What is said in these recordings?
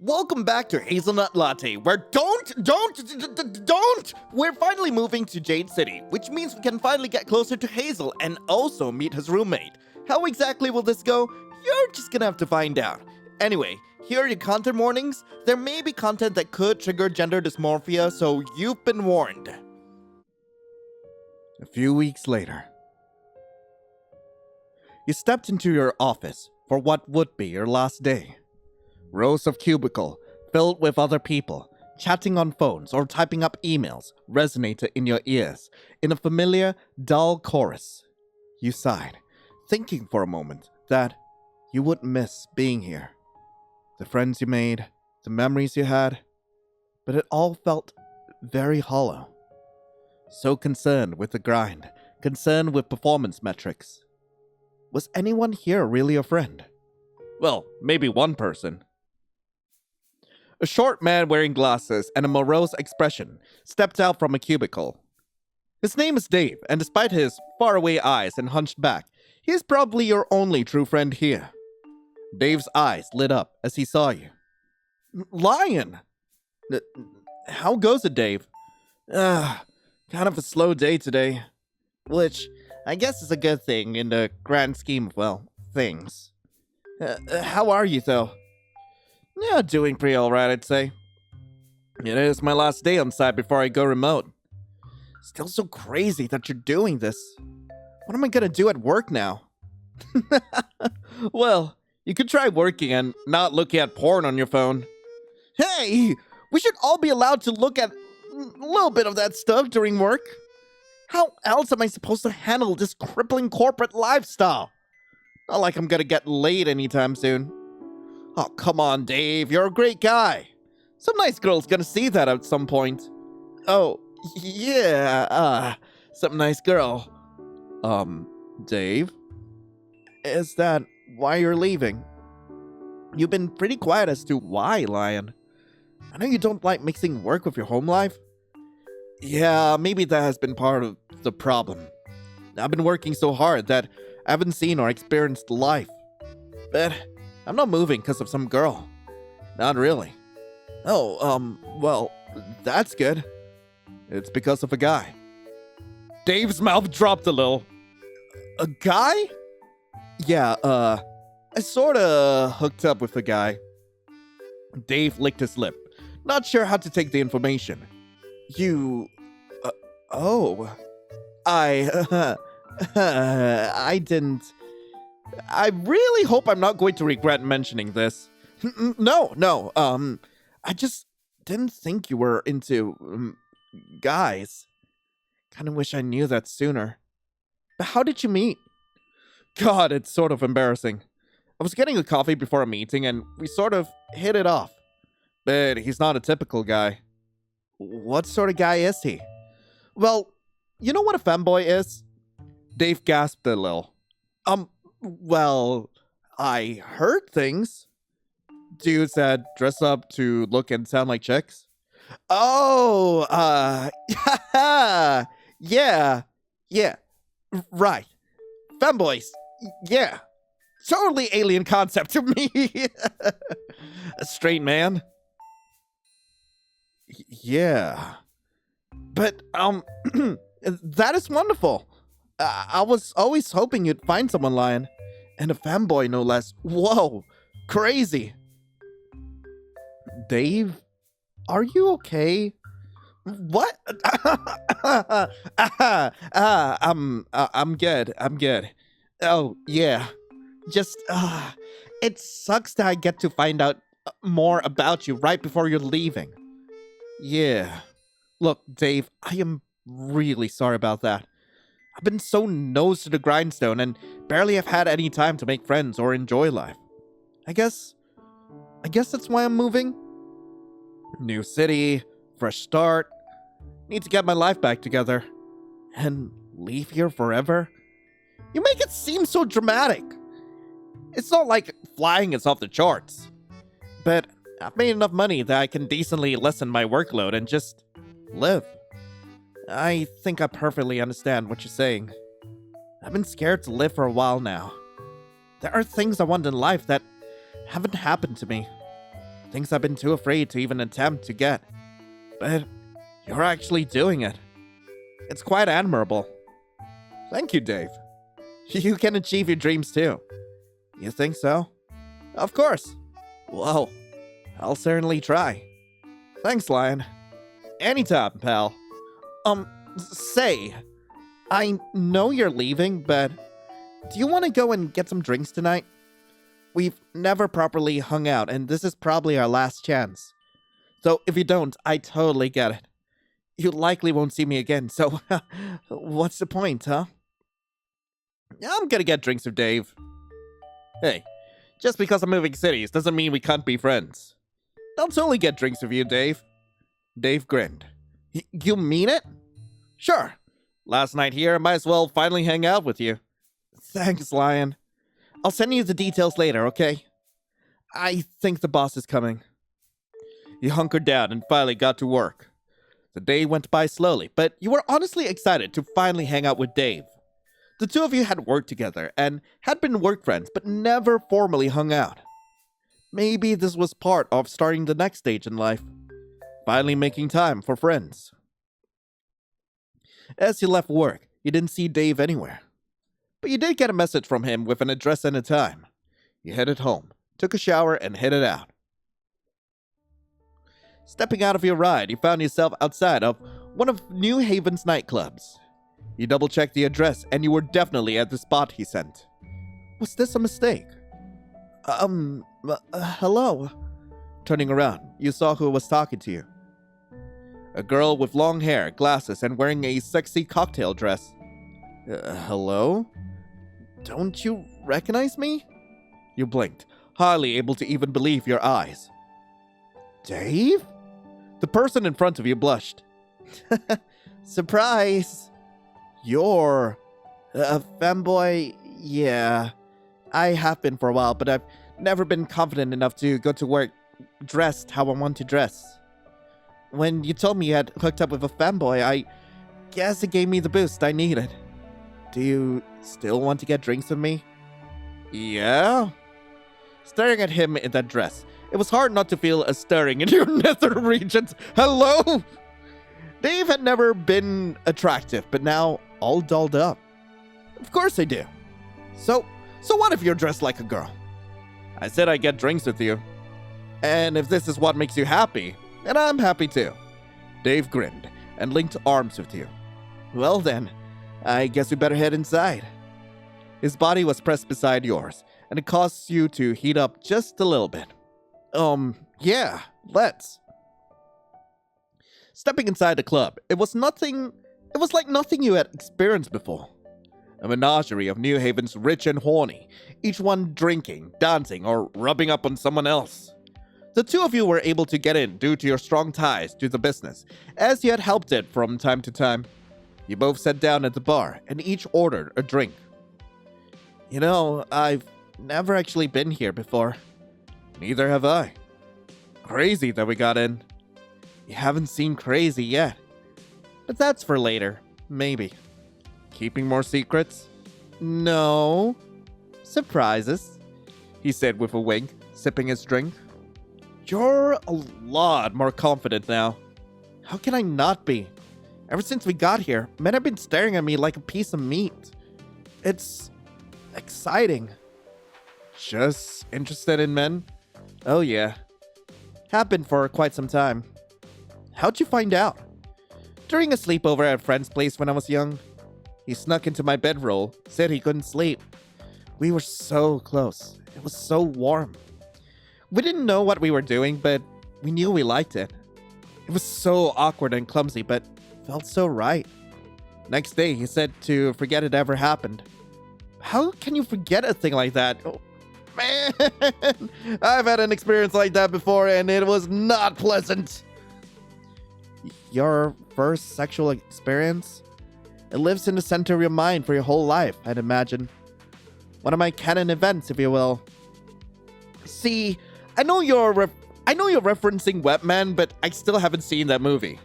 Welcome back to Hazelnut Latte, where don't! We're finally moving to Jade City, which means we can finally get closer to Hazel and also meet his roommate. How exactly will this go? You're just gonna have to find out. Anyway, here are your content warnings. There may be content that could trigger gender dysmorphia, so you've been warned. A few weeks later, you stepped into your office for what would be your last day. Rows of cubicle filled with other people, chatting on phones or typing up emails resonated in your ears in a familiar, dull chorus. You sighed, thinking for a moment that you would miss being here. The friends you made, the memories you had, but it all felt very hollow. So concerned with the grind, concerned with performance metrics. Was anyone here really a friend? Well, maybe one person. A short man wearing glasses and a morose expression stepped out from a cubicle. His name is Dave, and despite his faraway eyes and hunched back, he is probably your only true friend here. Dave's eyes lit up as he saw you. Lion! How goes it, Dave? Kind of a slow day today. Which, I guess is a good thing in the grand scheme of, well, things. How are you, though? Yeah, doing pretty alright, I'd say. It is my last day on site before I go remote. Still so crazy that you're doing this. What am I gonna do at work now? Well, you could try working and not looking at porn on your phone. Hey! We should all be allowed to look at a little bit of that stuff during work. How else am I supposed to handle this crippling corporate lifestyle? Not like I'm gonna get laid anytime soon. Oh, come on, Dave. You're a great guy. Some nice girl's gonna see that at some point. Oh, yeah, some nice girl. Dave? Is that why you're leaving? You've been pretty quiet as to why, Lion. I know you don't like mixing work with your home life. Yeah, maybe that has been part of the problem. I've been working so hard that I haven't seen or experienced life. But I'm not moving because of some girl. Not really. Oh, well, that's good. It's because of a guy. Dave's mouth dropped a little. A guy? Yeah, I sorta hooked up with a guy. Dave licked his lip, not sure how to take the information. You... oh. I didn't... I really hope I'm not going to regret mentioning this. No, I just didn't think you were into, guys. Kinda wish I knew that sooner. But how did you meet? God, it's sort of embarrassing. I was getting a coffee before a meeting and we sort of hit it off. But he's not a typical guy. What sort of guy is he? Well, you know what a femboy is? Dave gasped a little. Well, I heard things. Dudes that dress up to look and sound like chicks. Oh, yeah, right. Femboys, yeah. Totally alien concept to me. A straight man. Yeah. But, that is wonderful. I was always hoping you'd find someone, Lion. And a femboy, no less. Whoa, crazy. Dave, are you okay? What? I'm good. Oh, yeah. Just, it sucks that I get to find out more about you right before you're leaving. Yeah. Look, Dave, I am really sorry about that. I've been so nose to the grindstone and barely have had any time to make friends or enjoy life. I guess that's why I'm moving. New city, fresh start. Need to get my life back together. And leave here forever? You make it seem so dramatic. It's not like flying is off the charts. But I've made enough money that I can decently lessen my workload and just live. I think I perfectly understand what you're saying. I've been scared to live for a while now. There are things I want in life that haven't happened to me. things I've been too afraid to even attempt to get. But you're actually doing it. It's quite admirable. Thank you, Dave. You can achieve your dreams too. You think so? Of course. Whoa. I'll certainly try. Thanks, Lion. Anytime, pal. Say, I know you're leaving, but do you want to go and get some drinks tonight? We've never properly hung out, and this is probably our last chance. So if you don't, I totally get it. You likely won't see me again, so what's the point, huh? I'm gonna get drinks with Dave. Hey, just because I'm moving cities doesn't mean we can't be friends. I'll totally get drinks with you, Dave. Dave grinned. You mean it? Sure. Last night here, might as well finally hang out with you. Thanks, Lion. I'll send you the details later, okay? I think the boss is coming. You hunkered down and finally got to work. The day went by slowly, but you were honestly excited to finally hang out with Dave. The two of you had worked together and had been work friends, but never formally hung out. Maybe this was part of starting the next stage in life. Finally making time for friends. As you left work, you didn't see Dave anywhere. But you did get a message from him with an address and a time. You headed home, took a shower, and headed out. Stepping out of your ride, you found yourself outside of one of New Haven's nightclubs. You double-checked the address, and you were definitely at the spot he sent. Was this a mistake? Hello? Turning around, you saw who was talking to you. A girl with long hair, glasses, and wearing a sexy cocktail dress. Hello? Don't you recognize me? You blinked, hardly able to even believe your eyes. Dave? The person in front of you blushed. Surprise! You're a femboy? Yeah, I have been for a while, but I've never been confident enough to go to work dressed how I want to dress. When you told me you had hooked up with a femboy, I guess it gave me the boost I needed. Do you still want to get drinks with me? Yeah? Staring at him in that dress, it was hard not to feel a stirring in your nether regions. Hello? Dave had never been attractive, but now all dolled up. Of course I do. So what if you're dressed like a girl? I said I'd get drinks with you. And if this is what makes you happy, then I'm happy too. Dave grinned and linked arms with you. Well then, I guess we better head inside. His body was pressed beside yours, and it caused you to heat up just a little bit. Yeah, let's. Stepping inside the club, it was like nothing you had experienced before. A menagerie of New Haven's rich and horny, each one drinking, dancing, or rubbing up on someone else. The two of you were able to get in due to your strong ties to the business, as you had helped it from time to time. You both sat down at the bar, and each ordered a drink. You know, I've never actually been here before. Neither have I. Crazy that we got in. You haven't seen crazy yet. But that's for later, maybe. Keeping more secrets? No. Surprises, he said with a wink, sipping his drink. You're a lot more confident now. How can I not be? Ever since we got here, men have been staring at me like a piece of meat. It's exciting. Just interested in men? Oh yeah. Have been for quite some time. How'd you find out? During a sleepover at a friend's place when I was young. He snuck into my bedroll, said he couldn't sleep. We were so close. It was so warm. We didn't know what we were doing, but we knew we liked it. It was so awkward and clumsy, but felt so right. Next day, he said to forget it ever happened. How can you forget a thing like that? Oh, man, I've had an experience like that before, and it was not pleasant. Your first sexual experience? It lives in the center of your mind for your whole life, I'd imagine. One of my canon events, if you will. See, I know you're referencing Webman, but I still haven't seen that movie.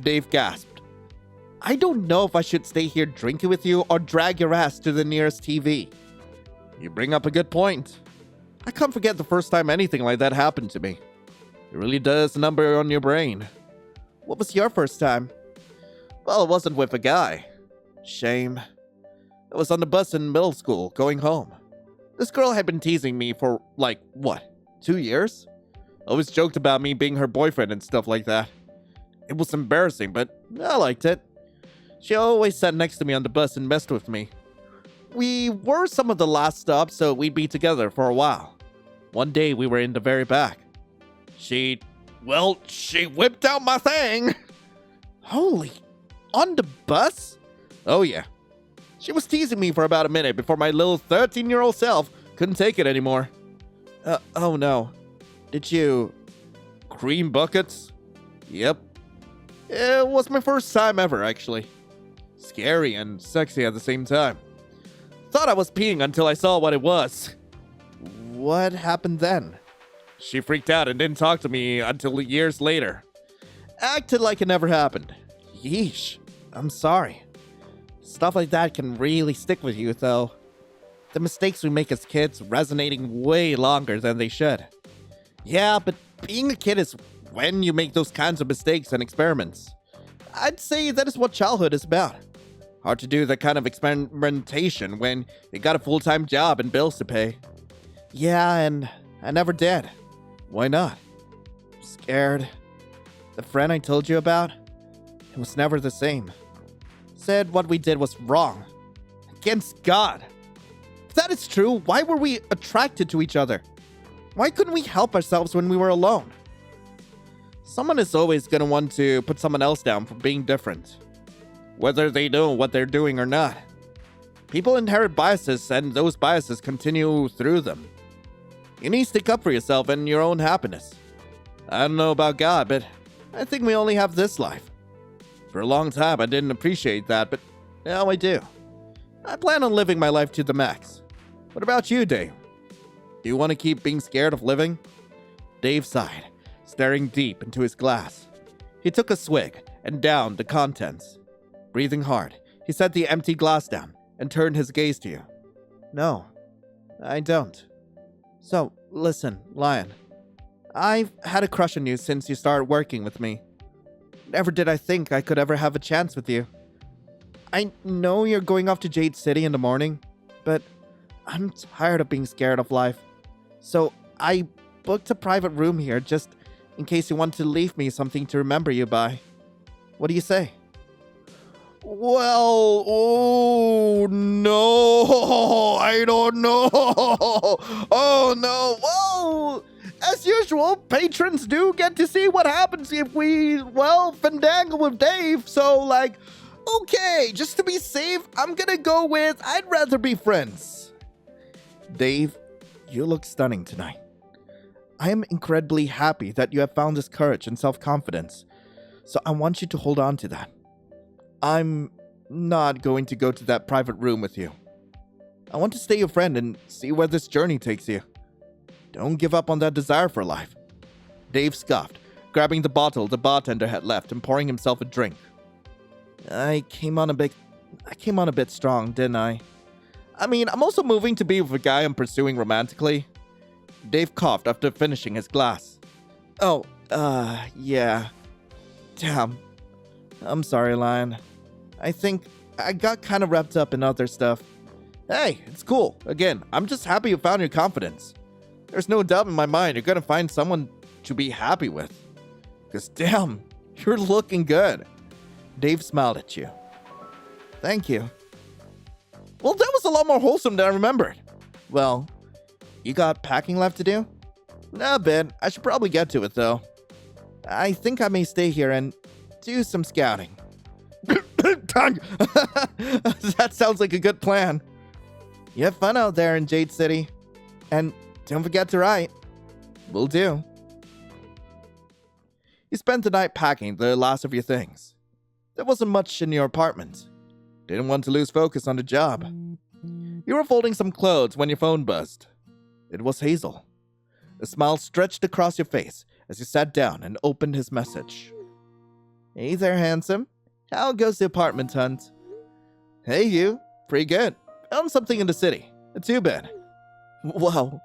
Dave gasped. I don't know if I should stay here drinking with you or drag your ass to the nearest TV. You bring up a good point. I can't forget the first time anything like that happened to me. It really does a number on your brain. What was your first time? Well, it wasn't with a guy. Shame. I was on the bus in middle school, going home. This girl had been teasing me for, 2 years? Always joked about me being her boyfriend and stuff like that. It was embarrassing, but I liked it. She always sat next to me on the bus and messed with me. We were some of the last stops, so we'd be together for a while. One day, we were in the very back. She whipped out my thing. Holy, on the bus? Oh yeah. She was teasing me for about a minute before my little 13-year-old self couldn't take it anymore. Oh no. Did you... Cream buckets? Yep. It was my first time ever, actually. Scary and sexy at the same time. Thought I was peeing until I saw what it was. What happened then? She freaked out and didn't talk to me until years later. Acted like it never happened. Yeesh. I'm sorry. Stuff like that can really stick with you, though. The mistakes we make as kids resonating way longer than they should. Yeah, but being a kid is when you make those kinds of mistakes and experiments. I'd say that is what childhood is about. Hard to do that kind of experimentation when you got a full-time job and bills to pay. Yeah, and I never did. Why not? Scared. The friend I told you about? It was never the same. Said what we did was wrong. Against God. If that is true, why were we attracted to each other? Why couldn't we help ourselves when we were alone? Someone is always going to want to put someone else down for being different. Whether they know what they're doing or not. People inherit biases, and those biases continue through them. You need to stick up for yourself and your own happiness. I don't know about God, but I think we only have this life. For a long time, I didn't appreciate that, but now I do. I plan on living my life to the max. What about you, Dave? Do you want to keep being scared of living? Dave sighed, staring deep into his glass. He took a swig and downed the contents. Breathing hard, he set the empty glass down and turned his gaze to you. No, I don't. So, listen, Lion. I've had a crush on you since you started working with me. Never did I think I could ever have a chance with you. I know you're going off to Jade City in the morning, but I'm tired of being scared of life. So I booked a private room here just in case you want to leave me something to remember you by. What do you say? Well, oh no, I don't know. Oh no, whoa. As usual, patrons do get to see what happens if we, fandangle with Dave. So, okay, just to be safe, I'm gonna go with I'd rather be friends. Dave, you look stunning tonight. I am incredibly happy that you have found this courage and self-confidence. So I want you to hold on to that. I'm not going to go to that private room with you. I want to stay your friend and see where this journey takes you. Don't give up on that desire for life. Dave scoffed, grabbing the bottle the bartender had left and pouring himself a drink. I came on a bit strong, didn't I? I mean, I'm also moving to be with a guy I'm pursuing romantically. Dave coughed after finishing his glass. Yeah. Damn. I'm sorry, Lion. I think I got kind of wrapped up in other stuff. Hey, it's cool. Again, I'm just happy you found your confidence. There's no doubt in my mind you're gonna find someone to be happy with. Because damn, you're looking good. Dave smiled at you. Thank you. Well, that was a lot more wholesome than I remembered. Well, you got packing left to do? Nah, Ben. I should probably get to it, though. I think I may stay here and do some scouting. That sounds like a good plan. You have fun out there in Jade City. And don't forget to write. Will do. You spent the night packing the last of your things. There wasn't much in your apartment. Didn't want to lose focus on the job. You were folding some clothes when your phone buzzed. It was Hazel. A smile stretched across your face as you sat down and opened his message. Hey there, handsome. How goes the apartment hunt? Hey, you. Pretty good. Found something in the city. A two-bed. Whoa.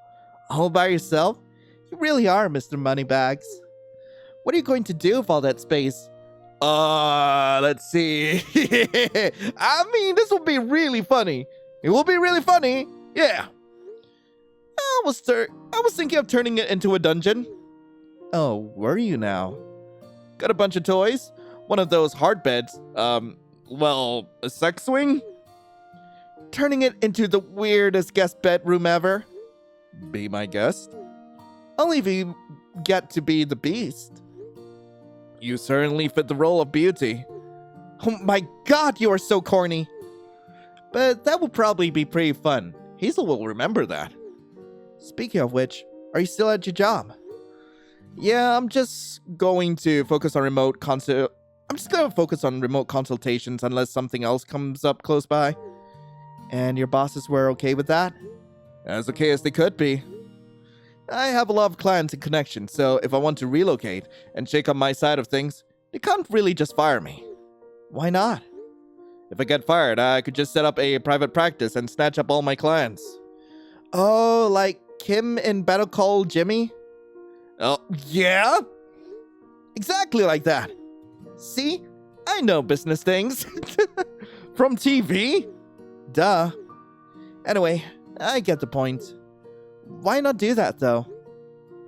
All by yourself? You really are Mr. Moneybags. What are you going to do with all that space? Let's see. I mean, this will be really funny. It will be really funny. Yeah. I was thinking of turning it into a dungeon. Oh, were you now? Got a bunch of toys? One of those hard beds. Well, a sex swing? Turning it into the weirdest guest bedroom ever. Be my guest. Only if you get to be the beast. You certainly fit the role of beauty. Oh my god, you are so corny. But that will probably be pretty fun. Hazel will remember that. Speaking of which, are you still at your job? Yeah, I'm just going to focus on remote consultations unless something else comes up close by. And your bosses were okay with that? As okay as they could be. I have a lot of clients and connections, so if I want to relocate and shake up my side of things, they can't really just fire me. Why not? If I get fired, I could just set up a private practice and snatch up all my clients. Oh, like Kim in Better Call Jimmy? Oh, yeah? Exactly like that. See? I know business things. From TV? Duh. Anyway, I get the point. Why not do that, though?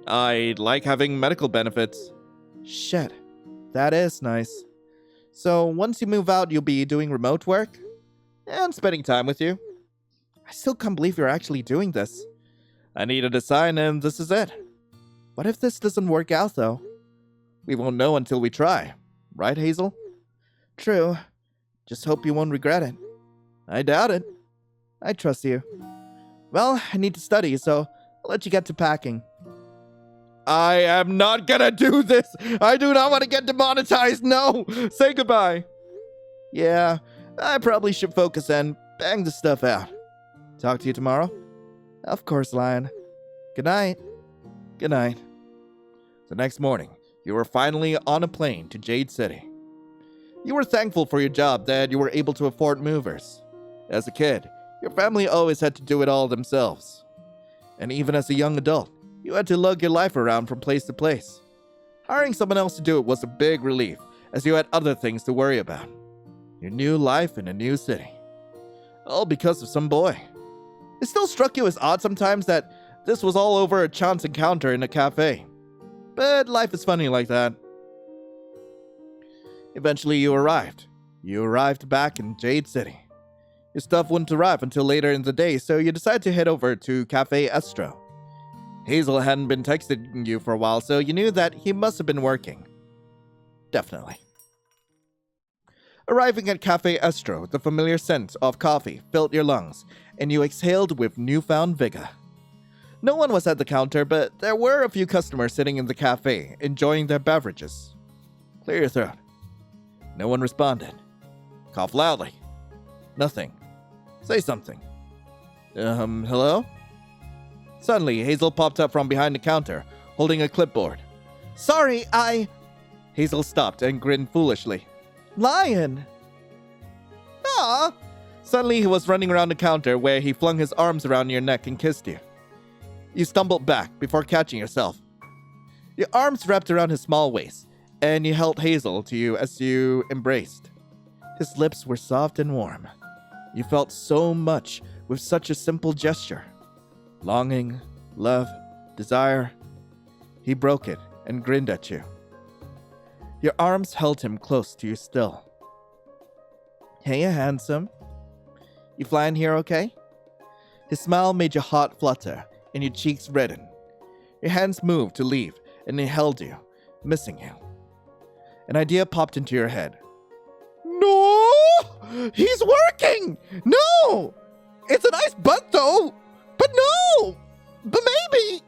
I like having medical benefits. Shit. That is nice. So, once you move out, you'll be doing remote work? And spending time with you? I still can't believe you're actually doing this. I needed a sign, and this is it. What if this doesn't work out, though? We won't know until we try. Right, Hazel? True. Just hope you won't regret it. I doubt it. I trust you. Well, I need to study, so I'll let you get to packing. I am not gonna do this! I do not want to get demonetized, no! Say goodbye! Yeah, I probably should focus and bang the stuff out. Talk to you tomorrow? Of course, Lion. Good night. Good night. The next morning, you were finally on a plane to Jade City. You were thankful for your job that you were able to afford movers. As a kid, your family always had to do it all themselves. And even as a young adult, you had to lug your life around from place to place. Hiring someone else to do it was a big relief, as you had other things to worry about. Your new life in a new city. All because of some boy. It still struck you as odd sometimes that this was all over a chance encounter in a cafe. But life is funny like that. Eventually you arrived. You arrived back in Jade City. Your stuff wouldn't arrive until later in the day, so you decided to head over to Cafe Estro. Hazel hadn't been texting you for a while, so you knew that he must have been working. Definitely. Arriving at Cafe Estro, the familiar scent of coffee filled your lungs, and you exhaled with newfound vigor. No one was at the counter, but there were a few customers sitting in the cafe, enjoying their beverages. Clear your throat. No one responded. Cough loudly. Nothing. Say something. Hello? Suddenly, Hazel popped up from behind the counter, holding a clipboard. Sorry, Hazel stopped and grinned foolishly. Lion! Ah! Suddenly, he was running around the counter where he flung his arms around your neck and kissed you. You stumbled back before catching yourself. Your arms wrapped around his small waist, and you held Hazel to you as you embraced. His lips were soft and warm. You felt so much with such a simple gesture. Longing, love, desire. He broke it and grinned at you. Your arms held him close to you still. Hey, handsome. You flying here okay? His smile made your heart flutter and your cheeks redden. Your hands moved to leave and he held you, missing you. An idea popped into your head. No! He's working! No! It's a nice butt though! But no! But maybe!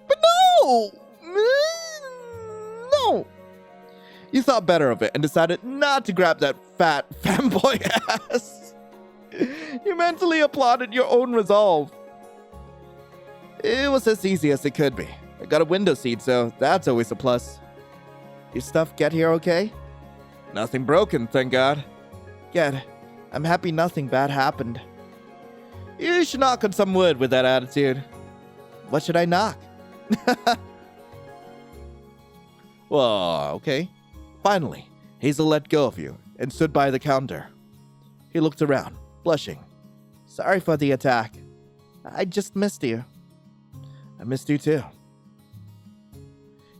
But no! No! You thought better of it and decided not to grab that fat femboy ass. You mentally applauded your own resolve. It was as easy as it could be. I got a window seat, so that's always a plus. Your stuff get here okay? Nothing broken, thank God. Good. I'm happy nothing bad happened. You should knock on some wood with that attitude. What should I knock? Okay. Finally, Hazel let go of you and stood by the counter. He looked around, blushing. Sorry for the attack. I just missed you. I missed you too.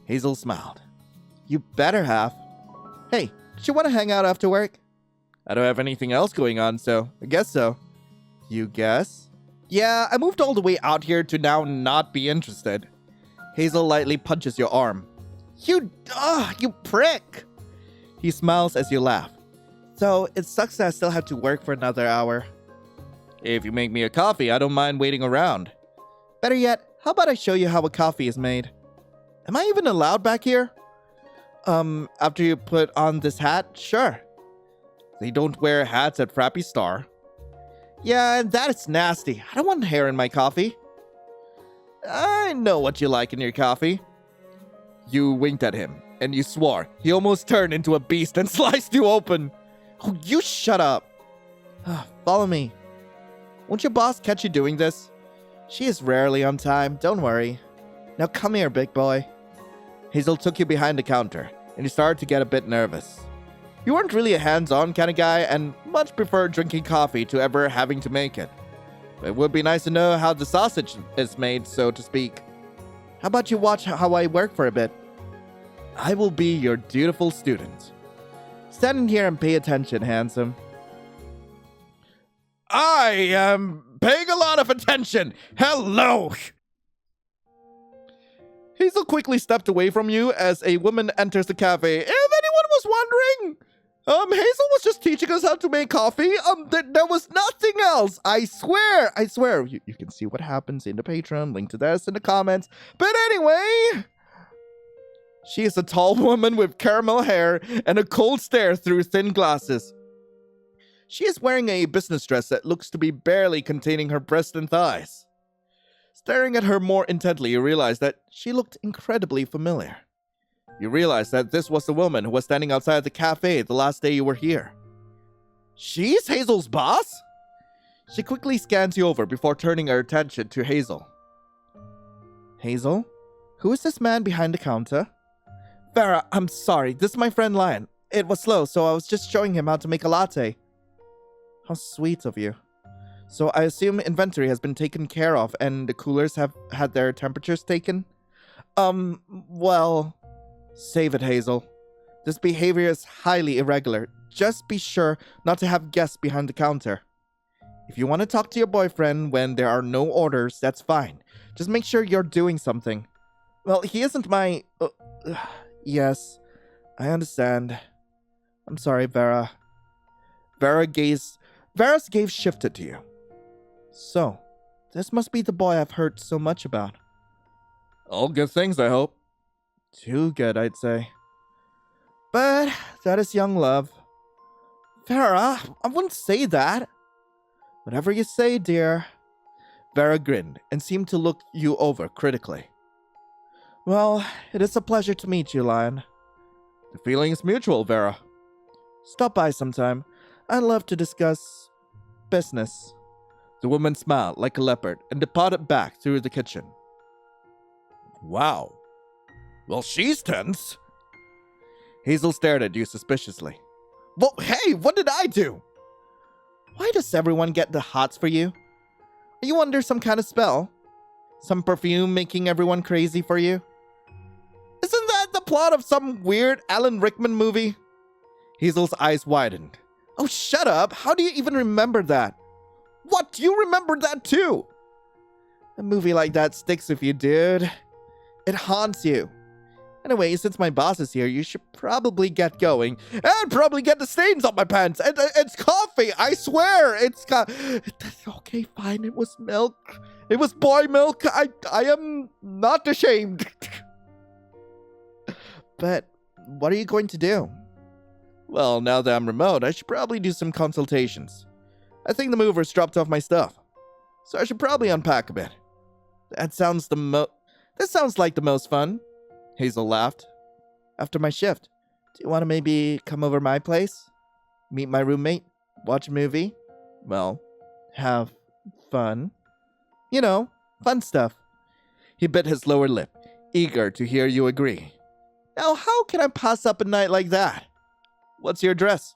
Hazel smiled. You better have. Hey, do you want to hang out after work? I don't have anything else going on, so I guess so. You guess? Yeah, I moved all the way out here to now not be interested. Hazel lightly punches your arm. You prick! He smiles as you laugh. So, it sucks that I still have to work for another hour. If you make me a coffee, I don't mind waiting around. Better yet, how about I show you how a coffee is made? Am I even allowed back here? After you put on this hat, sure. They don't wear hats at Frappy Star. Yeah, that is nasty. I don't want hair in my coffee. I know what you like in your coffee. You winked at him, and you swore. He almost turned into a beast and sliced you open. Oh, you shut up. Follow me. Won't your boss catch you doing this? She is rarely on time, don't worry. Now come here, big boy. Hazel took you behind the counter, and you started to get a bit nervous. You weren't really a hands-on kind of guy, and much preferred drinking coffee to ever having to make it. But it would be nice to know how the sausage is made, so to speak. How about you watch how I work for a bit? I will be your dutiful student. Stand in here and pay attention, handsome. I am paying a lot of attention. Hello! Hazel quickly stepped away from you as a woman enters the cafe. If anyone was wondering, Hazel was just teaching us how to make coffee. There was nothing else. I swear. You can see what happens in the Patreon. Link to this in the comments. But anyway, she is a tall woman with caramel hair and a cold stare through thin glasses. She is wearing a business dress that looks to be barely containing her breasts and thighs. Staring at her more intently, you realize that she looked incredibly familiar. You realize that this was the woman who was standing outside the cafe the last day you were here. She's Hazel's boss? She quickly scans you over before turning her attention to Hazel. Hazel? Who is this man behind the counter? Farah, I'm sorry. This is my friend Lion. It was slow, so I was just showing him how to make a latte. How sweet of you. So I assume inventory has been taken care of and the coolers have had their temperatures taken? Well... Save it, Hazel. This behavior is highly irregular. Just be sure not to have guests behind the counter. If you want to talk to your boyfriend when there are no orders, that's fine. Just make sure you're doing something. Well, he isn't my... Yes, I understand. I'm sorry, Vera. Vera's gaze shifted to you. So, this must be the boy I've heard so much about. All good things, I hope. Too good, I'd say. But that is young love. Vera, I wouldn't say that. Whatever you say, dear. Vera grinned and seemed to look you over critically. Well, it is a pleasure to meet you, Lion. The feeling is mutual, Vera. Stop by sometime. I'd love to discuss... business. The woman smiled like a leopard and departed back through the kitchen. Wow. Well, she's tense. Hazel stared at you suspiciously. Well, hey, what did I do? Why does everyone get the hots for you? Are you under some kind of spell? Some perfume making everyone crazy for you? Isn't that the plot of some weird Alan Rickman movie? Hazel's eyes widened. Oh, shut up. How do you even remember that? What? You remember that too? A movie like that sticks with you, dude. It haunts you. Anyway, since my boss is here, you should probably get going. And probably get the stains on my pants. It's coffee, I swear. Okay, fine, it was milk. It was boy milk. I am not ashamed. But what are you going to do? Well, now that I'm remote, I should probably do some consultations. I think the movers dropped off my stuff. So I should probably unpack a bit. That sounds like the most fun. Hazel laughed. After my shift, do you want to maybe come over my place? Meet my roommate? Watch a movie? Well, have fun. You know, fun stuff. He bit his lower lip, eager to hear you agree. Now, how can I pass up a night like that? What's your address?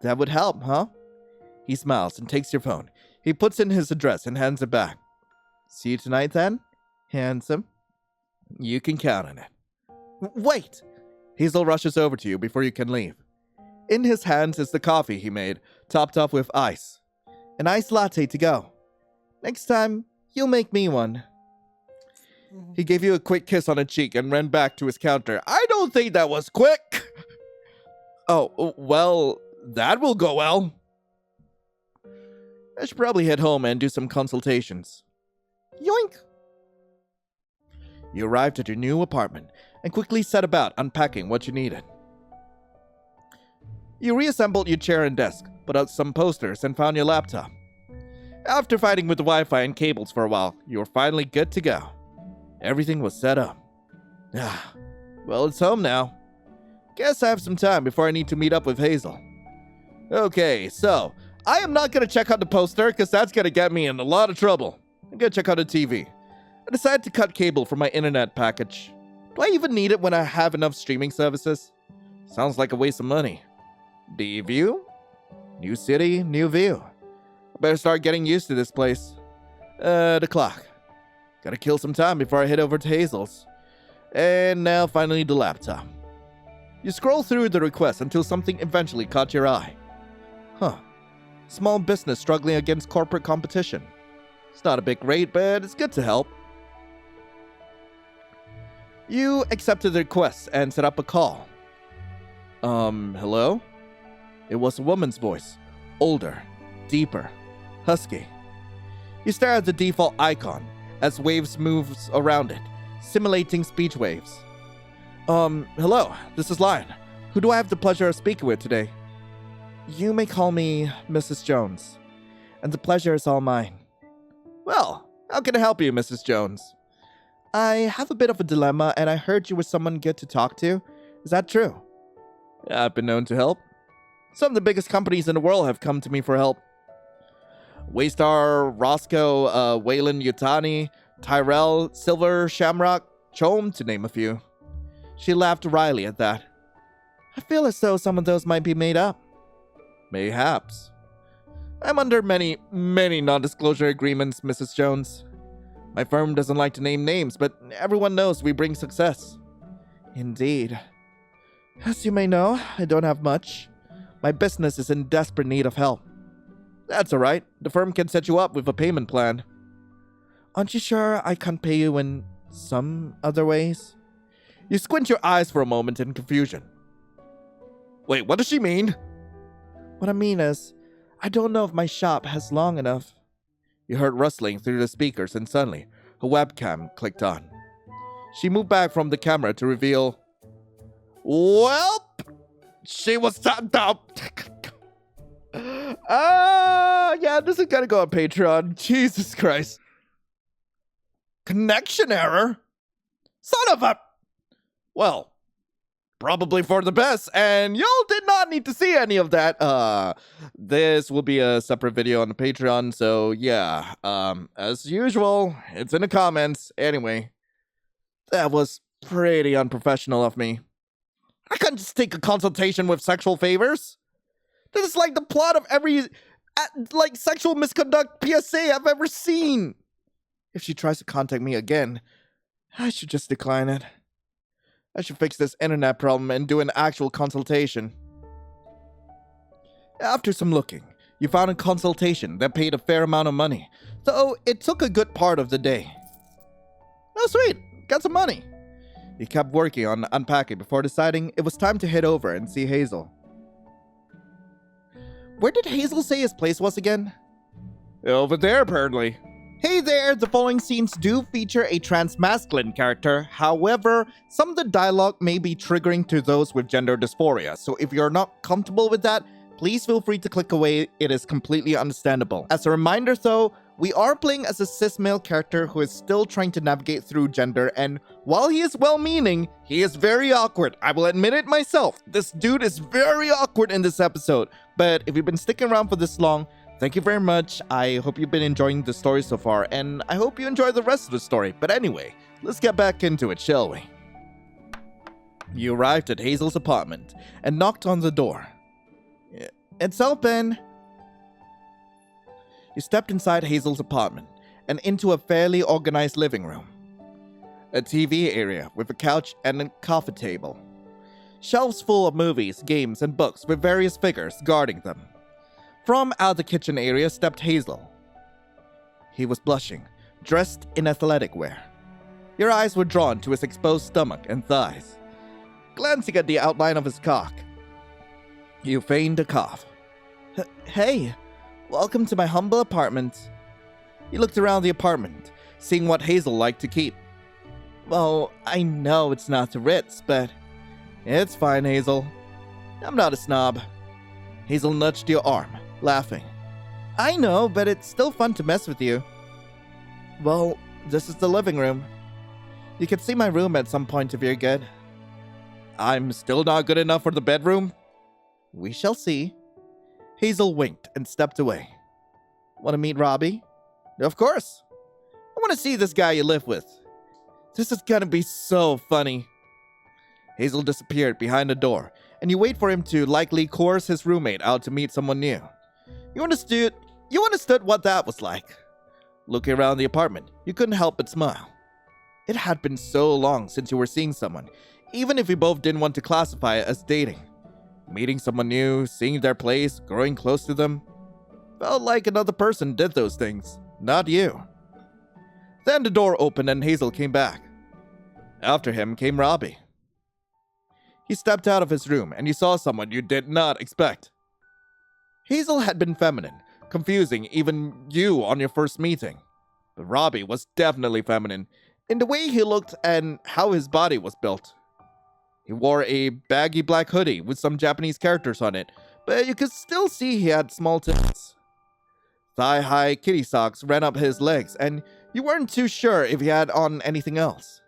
That would help, huh? He smiles and takes your phone. He puts in his address and hands it back. See you tonight, then? Handsome. You can count on it. Wait! Hazel rushes over to you before you can leave. In his hands is the coffee he made, topped off with ice. An iced latte to go. Next time, you'll make me one. He gave you a quick kiss on the cheek and ran back to his counter. I don't think that was quick. Oh, well, that will go well. I should probably head home and do some consultations. Yoink! You arrived at your new apartment and quickly set about unpacking what you needed. You reassembled your chair and desk, put out some posters, and found your laptop. After fighting with the Wi-Fi and cables for a while, you were finally good to go. Everything was set up. Well, it's home now. Guess I have some time before I need to meet up with Hazel. Okay, so I am not going to check out the poster because that's going to get me in a lot of trouble. I'm going to check out the TV. I decided to cut cable for my internet package. Do I even need it when I have enough streaming services? Sounds like a waste of money. The view? New city, new view. I better start getting used to this place. The clock. Gotta kill some time before I head over to Hazel's. And now finally the laptop. You scroll through the requests until something eventually caught your eye. Small business struggling against corporate competition. It's not a big rate, but it's good to help. You accepted the request and set up a call. Hello? It was a woman's voice. Older, deeper, husky. You stare at the default icon as waves moves around it, simulating speech waves. Hello, this is Lion. Who do I have the pleasure of speaking with today? You may call me Mrs. Jones, and the pleasure is all mine. Well, how can I help you, Mrs. Jones? I have a bit of a dilemma, and I heard you were someone good to talk to. Is that true? I've been known to help. Some of the biggest companies in the world have come to me for help. Waystar, Roscoe, Wayland Yutani, Tyrell, Silver, Shamrock, Chom, to name a few. She laughed wryly at that. I feel as though some of those might be made up. Mayhaps. I'm under many, many non-disclosure agreements, Mrs. Jones. My firm doesn't like to name names, but everyone knows we bring success. Indeed. As you may know, I don't have much. My business is in desperate need of help. That's alright. The firm can set you up with a payment plan. Aren't you sure I can't pay you in some other ways? You squint your eyes for a moment in confusion. Wait, what does she mean? What I mean is, I don't know if my shop has long enough. You heard rustling through the speakers and suddenly, her webcam clicked on. She moved back from the camera to reveal... Welp! She was tapped up. Yeah, this is gonna go on Patreon. Jesus Christ. Connection error? Son of a... Well, probably for the best, and y'all did not need to see any of that. This will be a separate video on the Patreon, so yeah. As usual, it's in the comments. Anyway, that was pretty unprofessional of me. I couldn't just take a consultation with sexual favors. This is like the plot of every, sexual misconduct PSA I've ever seen. If she tries to contact me again, I should just decline it. I should fix this internet problem and do an actual consultation. After some looking, you found a consultation that paid a fair amount of money, so it took a good part of the day. Oh, sweet. Got some money. You kept working on unpacking before deciding it was time to head over and see Hazel. Where did Hazel say his place was again? Over there, apparently. Hey there, the following scenes do feature a trans-masculine character. However, some of the dialogue may be triggering to those with gender dysphoria, so if you're not comfortable with that, please feel free to click away. It is completely understandable. As a reminder though, we are playing as a cis male character who is still trying to navigate through gender, and while he is well-meaning, he is very awkward. I will admit it myself. This dude is very awkward in this episode, but if you've been sticking around for this long, thank you very much. I hope you've been enjoying the story so far, and I hope you enjoy the rest of the story. But anyway, let's get back into it, shall we? You arrived at Hazel's apartment and knocked on the door. It's open. You stepped inside Hazel's apartment and into a fairly organized living room. A TV area with a couch and a coffee table. Shelves full of movies, games, and books with various figures guarding them. From out the kitchen area stepped Hazel. He was blushing, dressed in athletic wear. Your eyes were drawn to his exposed stomach and thighs. Glancing at the outline of his cock, you feigned a cough. Hey, welcome to my humble apartment. He looked around the apartment, seeing what Hazel liked to keep. Well, I know it's not the Ritz, but it's fine, Hazel. I'm not a snob. Hazel nudged your arm, laughing. I know, but it's still fun to mess with you. Well, this is the living room. You can see my room at some point if you're good. I'm still not good enough for the bedroom? We shall see. Hazel winked and stepped away. Want to meet Robbie? Of course. I want to see this guy you live with. This is gonna be so funny. Hazel disappeared behind a door, and you wait for him to likely coerce his roommate out to meet someone new. You understood what that was like. Looking around the apartment, you couldn't help but smile. It had been so long since you were seeing someone, even if you both didn't want to classify it as dating. Meeting someone new, seeing their place, growing close to them. Felt like another person did those things, not you. Then the door opened and Hazel came back. After him came Robbie. He stepped out of his room and you saw someone you did not expect. Hazel had been feminine, confusing even you on your first meeting. But Robbie was definitely feminine in the way he looked and how his body was built. He wore a baggy black hoodie with some Japanese characters on it, but you could still see he had small tits. Thigh-high kitty socks ran up his legs, and you weren't too sure if he had on anything else.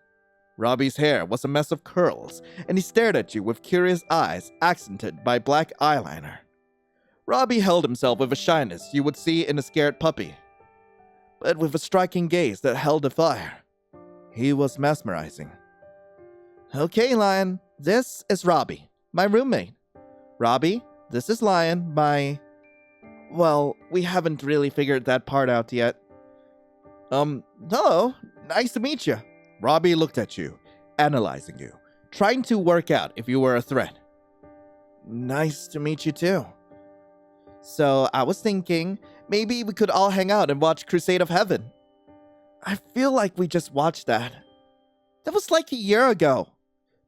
Robbie's hair was a mess of curls, and he stared at you with curious eyes accented by black eyeliner. Robbie held himself with a shyness you would see in a scared puppy, but with a striking gaze that held a fire. He was mesmerizing. Okay, Lion, this is Robbie, my roommate. Robbie, this is Lion, my... Well, we haven't really figured that part out yet. Hello, nice to meet you. Robbie looked at you, analyzing you, trying to work out if you were a threat. Nice to meet you too. So, I was thinking, maybe we could all hang out and watch Crusade of Heaven. I feel like we just watched that. That was like a year ago.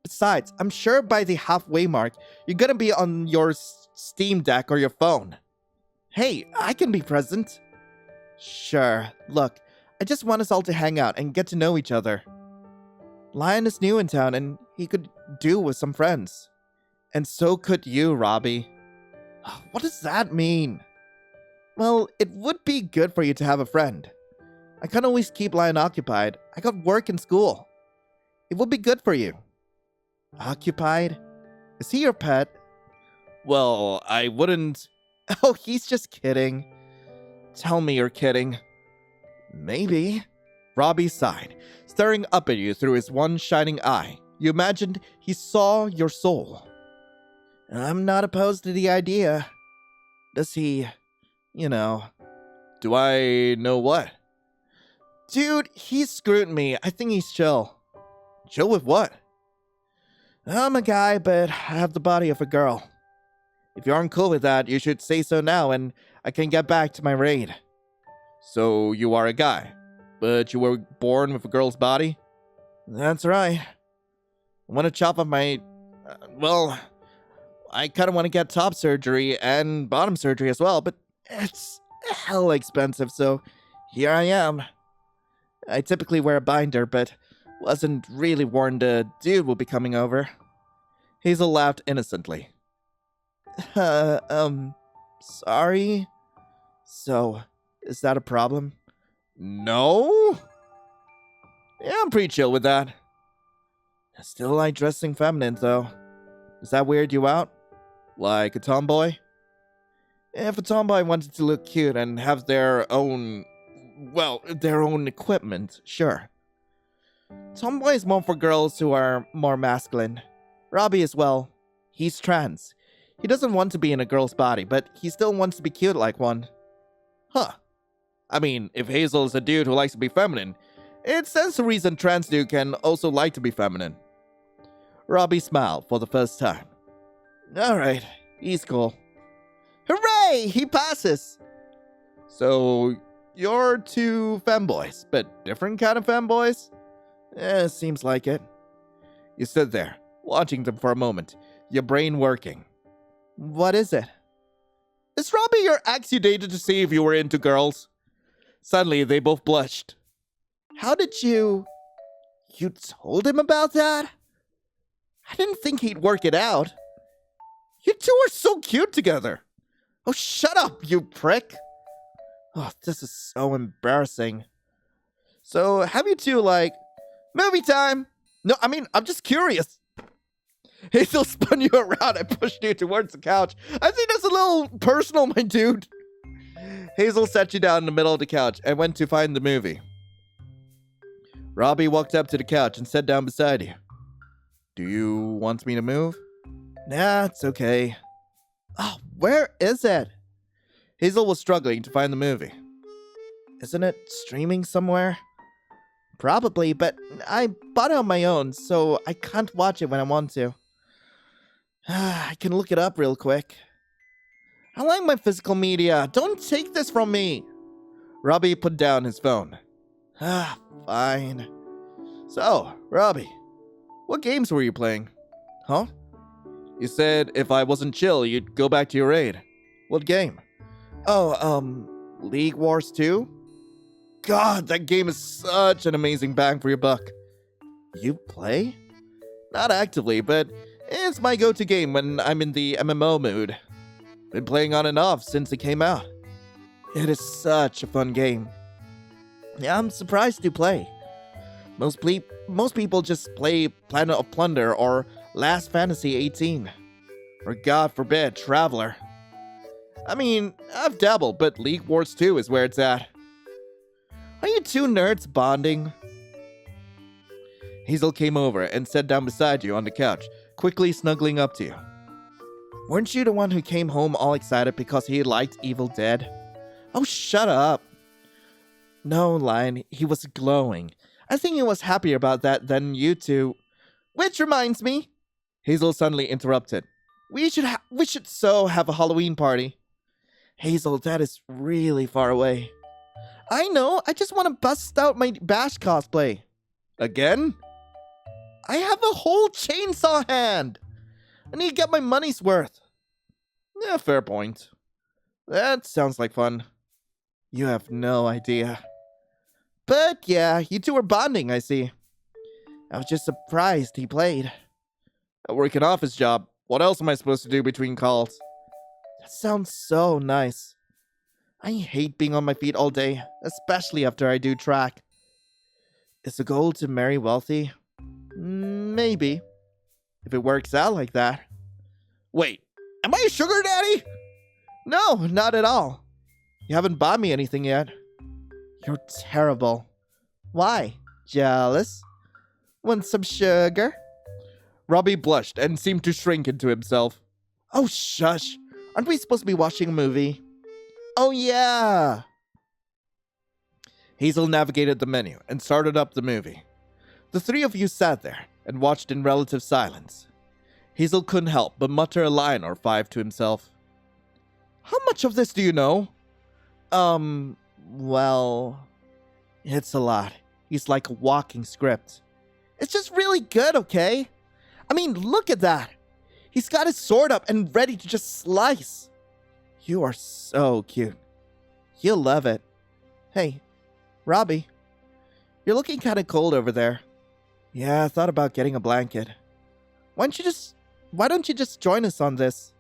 Besides, I'm sure by the halfway mark, you're gonna be on your Steam Deck or your phone. Hey, I can be present. Sure, look, I just want us all to hang out and get to know each other. Lion is new in town and he could do with some friends. And so could you, Robbie. What does that mean? Well, it would be good for you to have a friend. I can't always keep Lion occupied. I got work and school. It would be good for you. Occupied? Is he your pet? Well, I wouldn't... Oh, he's just kidding. Tell me you're kidding. Maybe. Robbie sighed, staring up at you through his one shining eye. You imagined he saw your soul. I'm not opposed to the idea. Does he... Do I know what? Dude, he's screwed me. I think he's chill. Chill with what? I'm a guy, but I have the body of a girl. If you aren't cool with that, you should say so now and I can get back to my raid. So you are a guy, but you were born with a girl's body? That's right. I want to chop off my... I kind of want to get top surgery and bottom surgery as well, but it's hella expensive, so here I am. I typically wear a binder, but wasn't really warned a dude will be coming over. Hazel laughed innocently. Sorry? So, is that a problem? No? Yeah, I'm pretty chill with that. I still like dressing feminine, though. Does that weird you out? Like a tomboy? If a tomboy wanted to look cute and have their own equipment, sure. Tomboy is more for girls who are more masculine. Robbie as well. He's trans. He doesn't want to be in a girl's body, but he still wants to be cute like one. Huh. I mean, if Hazel is a dude who likes to be feminine, it stands to reason trans dude can also like to be feminine. Robbie smiled for the first time. Alright, he's cool. Hooray! He passes! So, you're two femboys, but different kind of femboys? Seems like it. You stood there, watching them for a moment, your brain working. What is it? Is Robbie your ex you dated to see if you were into girls? Suddenly, they both blushed. How did you... You told him about that? I didn't think he'd work it out. You two are so cute together. Oh, shut up, you prick. Oh, this is so embarrassing. So, have you two, movie time? No, I mean, I'm just curious. Hazel spun you around and pushed you towards the couch. I think that's a little personal, my dude. Hazel sat you down in the middle of the couch and went to find the movie. Robbie walked up to the couch and sat down beside you. Do you want me to move? Nah, it's okay. Oh, where is it? Hazel was struggling to find the movie. Isn't it streaming somewhere? Probably, but I bought it on my own, so I can't watch it when I want to. I can look it up real quick. I like my physical media. Don't take this from me. Robbie put down his phone. Fine. So, Robbie, what games were you playing? Huh? You said if I wasn't chill, you'd go back to your raid. What game? Oh, League Wars 2? God, that game is such an amazing bang for your buck. You play? Not actively, but it's my go-to game when I'm in the MMO mood. Been playing on and off since it came out. It is such a fun game. Yeah, I'm surprised you play. Most people just play Planet of Plunder or Last Fantasy 18. Or God forbid, Traveler. I mean, I've dabbled, but League Wars 2 is where it's at. Are you two nerds bonding? Hazel came over and sat down beside you on the couch, quickly snuggling up to you. Weren't you the one who came home all excited because he liked Evil Dead? Oh, shut up. No, Lion, he was glowing. I think he was happier about that than you two. Which reminds me, Hazel suddenly interrupted. We should so have a Halloween party. Hazel, that is really far away. I know, I just want to bust out my Bash cosplay. Again? I have a whole chainsaw hand. I need to get my money's worth. Yeah, fair point. That sounds like fun. You have no idea. But yeah, you two are bonding, I see. I was just surprised he played. I work an office job. What else am I supposed to do between calls? That sounds so nice. I hate being on my feet all day, especially after I do track. Is the goal to marry wealthy? Maybe. If it works out like that. Wait, am I a sugar daddy? No, not at all. You haven't bought me anything yet. You're terrible. Why? Jealous? Want some sugar? Robbie blushed and seemed to shrink into himself. Oh, shush. Aren't we supposed to be watching a movie? Oh, yeah. Hazel navigated the menu and started up the movie. The three of you sat there and watched in relative silence. Hazel couldn't help but mutter a line or five to himself. How much of this do you know? Well, it's a lot. He's like a walking script. It's just really good, okay? I mean, look at that. He's got his sword up and ready to just slice. You are so cute. You'll love it. Hey, Robbie, you're looking kind of cold over there. Yeah, I thought about getting a blanket. Why don't you just join us on this?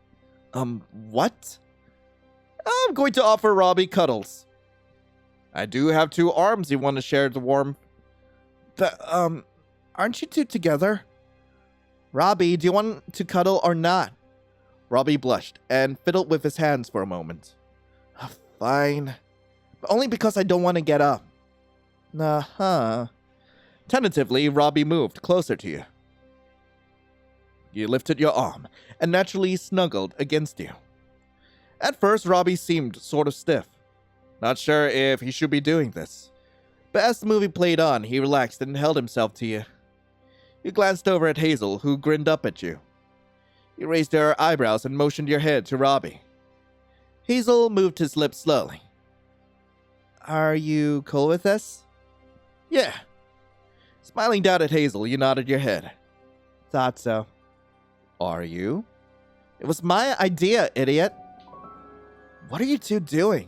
What? I'm going to offer Robbie cuddles. I do have two arms you want to share the warmth. But, aren't you two together? Robbie, do you want to cuddle or not? Robbie blushed and fiddled with his hands for a moment. Fine. But only because I don't want to get up. Uh-huh. Tentatively, Robbie moved closer to you. You lifted your arm and naturally snuggled against you. At first, Robbie seemed sort of stiff, not sure if he should be doing this. But as the movie played on, he relaxed and held himself to you. You glanced over at Hazel, who grinned up at you. You raised your eyebrows and motioned your head to Robbie. Hazel moved his lips slowly. Are you cool with this? Yeah. Smiling down at Hazel, you nodded your head. Thought so. Are you? It was my idea, idiot. What are you two doing?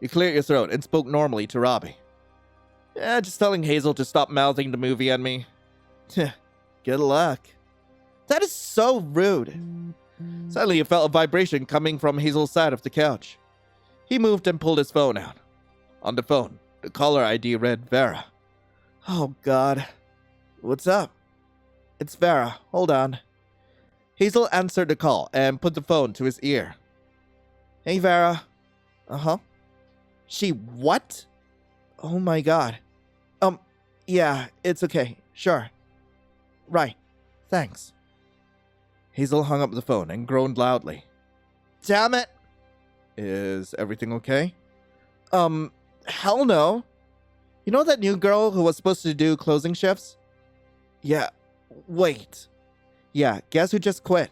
You cleared your throat and spoke normally to Robbie. Yeah, just telling Hazel to stop mouthing the movie at me. Good luck. That is so rude. Suddenly, you felt a vibration coming from Hazel's side of the couch. He moved and pulled his phone out. On the phone, the caller ID read Vera. Oh, God. What's up? It's Vera. Hold on. Hazel answered the call and put the phone to his ear. Hey, Vera. Uh-huh. She what? Oh, my God. Yeah, it's okay. Sure. Right. Thanks. Hazel hung up the phone and groaned loudly. Damn it! Is everything okay? Hell no. You know that new girl who was supposed to do closing shifts? Yeah. Wait. Yeah, guess who just quit?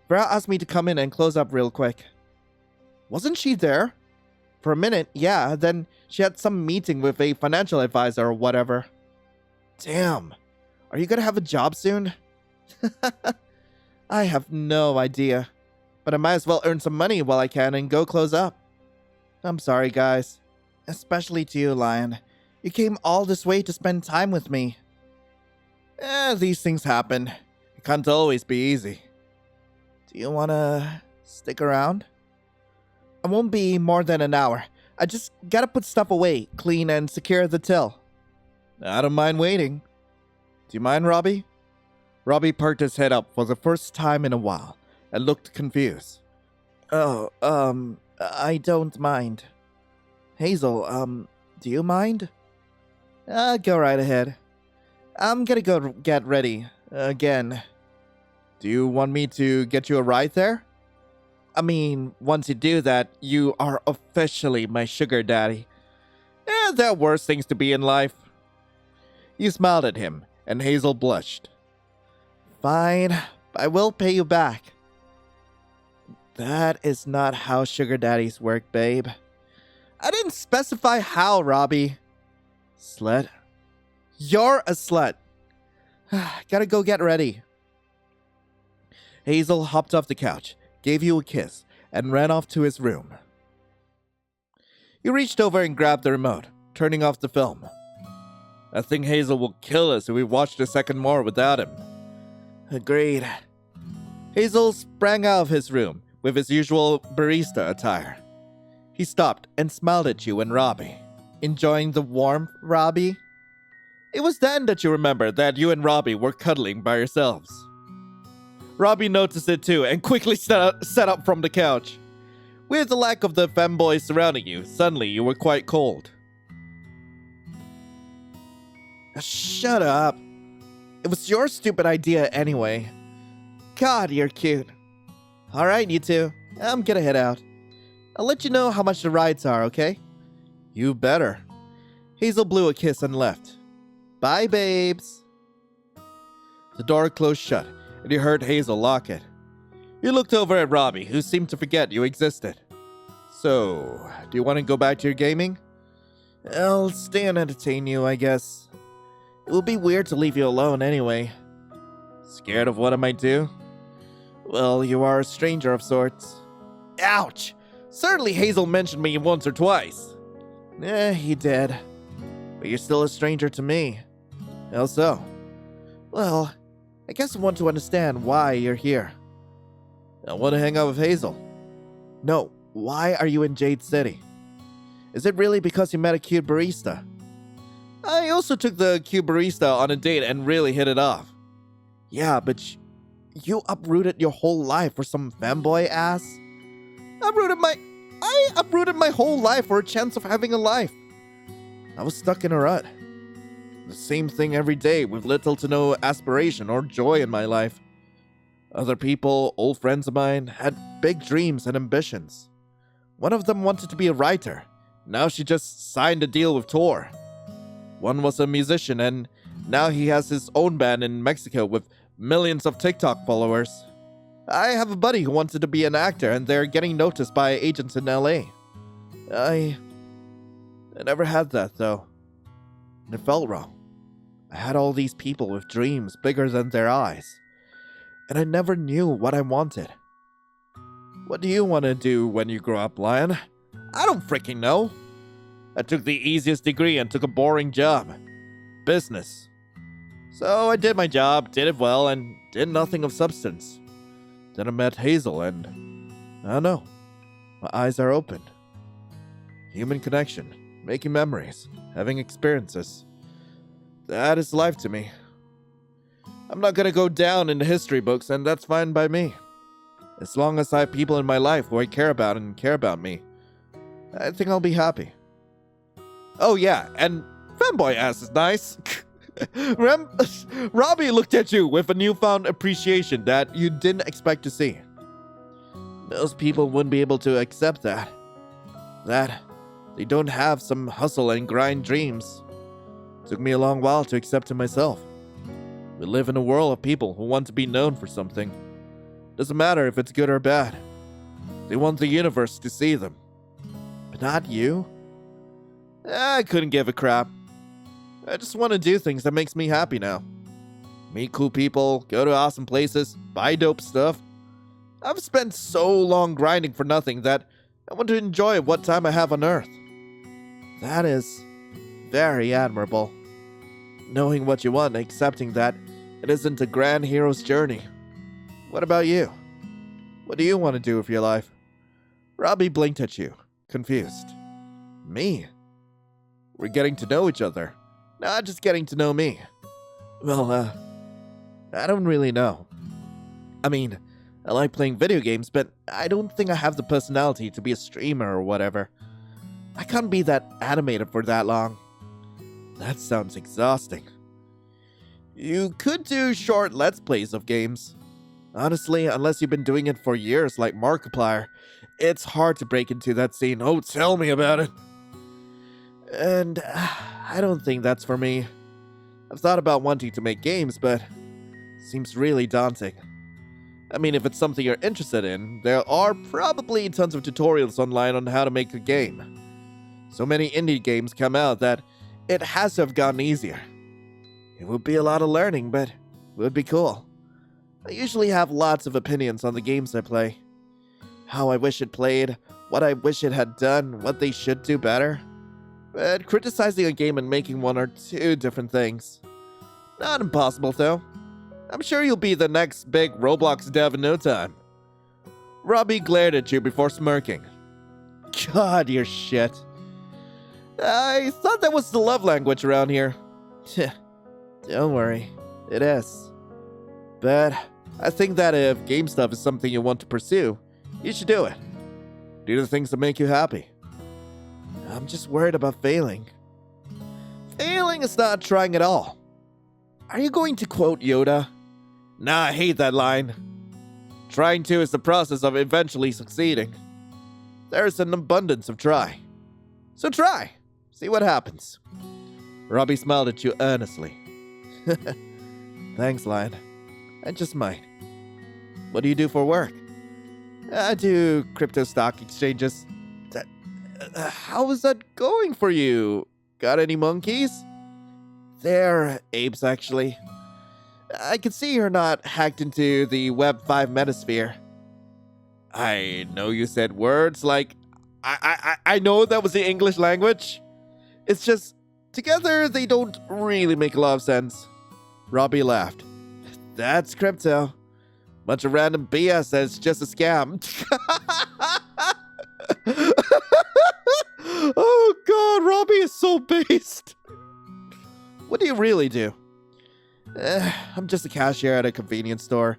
Vera asked me to come in and close up real quick. Wasn't she there? For a minute, yeah, then she had some meeting with a financial advisor or whatever. Damn. Are you gonna have a job soon? I have no idea. But I might as well earn some money while I can and go close up. I'm sorry, guys. Especially to you, Lion. You came all this way to spend time with me. These things happen. It can't always be easy. Do you wanna stick around? I won't be more than an hour. I just gotta put stuff away, clean, and secure the till. I don't mind waiting. Do you mind, Robbie? Robbie perked his head up for the first time in a while and looked confused. Oh, I don't mind. Hazel, do you mind? Go right ahead. I'm gonna go get ready. Again. Do you want me to get you a ride there? I mean, once you do that, you are officially my sugar daddy. There are worse things to be in life. You smiled at him, and Hazel blushed. Fine, I will pay you back. That is not how sugar daddies work, babe. I didn't specify how, Robbie. Slut. You're a slut. Gotta go get ready. Hazel hopped off the couch, gave you a kiss, and ran off to his room. You reached over and grabbed the remote, turning off the film. I think Hazel will kill us if we watch a second more without him. Agreed. Hazel sprang out of his room with his usual barista attire. He stopped and smiled at you and Robbie. Enjoying the warmth, Robbie? It was then that you remembered that you and Robbie were cuddling by yourselves. Robbie noticed it too and quickly sat up from the couch. With the lack of the femboys surrounding you, suddenly you were quite cold. Shut up. It was your stupid idea anyway. God, you're cute. Alright, you two. I'm gonna head out. I'll let you know how much the rides are, okay? You better. Hazel blew a kiss and left. Bye, babes. The door closed shut, and you heard Hazel lock it. You looked over at Robbie, who seemed to forget you existed. So, do you want to go back to your gaming? I'll stay and entertain you, I guess. It will be weird to leave you alone anyway. Scared of what I might do? Well, you are a stranger of sorts. Ouch! Certainly Hazel mentioned me once or twice. He did. But you're still a stranger to me. How so? Well, I guess I want to understand why you're here. I want to hang out with Hazel. No, why are you in Jade City? Is it really because you met a cute barista? I also took the cute barista on a date and really hit it off. Yeah, but you uprooted your whole life for some femboy ass? I uprooted my whole life for a chance of having a life. I was stuck in a rut. The same thing every day with little to no aspiration or joy in my life. Other people, old friends of mine, had big dreams and ambitions. One of them wanted to be a writer. Now she just signed a deal with Tor. One was a musician, and now he has his own band in Mexico with millions of TikTok followers. I have a buddy who wanted to be an actor, and they're getting noticed by agents in LA. I never had that, though. And it felt wrong. I had all these people with dreams bigger than their eyes, and I never knew what I wanted. What do you want to do when you grow up, Lion? I don't freaking know. I took the easiest degree and took a boring job. Business. So I did my job, did it well, and did nothing of substance. Then I met Hazel, and I don't know. My eyes are opened. Human connection, making memories, having experiences. That is life to me. I'm not gonna go down in the history books, and that's fine by me. As long as I have people in my life who I care about and care about me, I think I'll be happy. Oh yeah, and femboy ass is nice. Robbie looked at you with a newfound appreciation that you didn't expect to see. Most people wouldn't be able to accept that. That they don't have some hustle and grind dreams. Took me a long while to accept it myself. We live in a world of people who want to be known for something. Doesn't matter if it's good or bad. They want the universe to see them. But not you? I couldn't give a crap. I just want to do things that makes me happy now. Meet cool people, go to awesome places, buy dope stuff. I've spent so long grinding for nothing that I want to enjoy what time I have on Earth. That is very admirable. Knowing what you want and accepting that it isn't a grand hero's journey. What about you? What do you want to do with your life? Robbie blinked at you, confused. Me? We're getting to know each other, not just getting to know me. Well, I don't really know. I mean, I like playing video games, but I don't think I have the personality to be a streamer or whatever. I can't be that animated for that long. That sounds exhausting. You could do short Let's Plays of games. Honestly, unless you've been doing it for years like Markiplier, it's hard to break into that scene. Oh, tell me about it. And I don't think that's for me. I've thought about wanting to make games, but it seems really daunting. I mean, if it's something you're interested in, there are probably tons of tutorials online on how to make a game. So many indie games come out that it has to have gotten easier. It would be a lot of learning, but it would be cool. I usually have lots of opinions on the games I play. How I wish it played, what I wish it had done, what they should do better. But criticizing a game and making one are two different things. Not impossible, though. I'm sure you'll be the next big Roblox dev in no time. Robbie glared at you before smirking. God, you're shit. I thought that was the love language around here. Don't worry, it is. But I think that if game stuff is something you want to pursue, you should do it. Do the things that make you happy. I'm just worried about failing. Failing is not trying at all. Are you going to quote Yoda? Nah, I hate that line. Trying to is the process of eventually succeeding. There's an abundance of try. So try. See what happens. Robbie smiled at you earnestly. Thanks, Lion. I just might. What do you do for work? I do crypto stock exchanges. How is that going for you? Got any monkeys? They're apes, actually. I can see you're not hacked into the Web 5 metasphere. I know you said words like... I know that was the English language. It's just, together they don't really make a lot of sense. Robbie laughed. That's crypto. Bunch of random BS that's just a scam. Oh god, Robbie is so based. What do you really do? I'm just a cashier at a convenience store.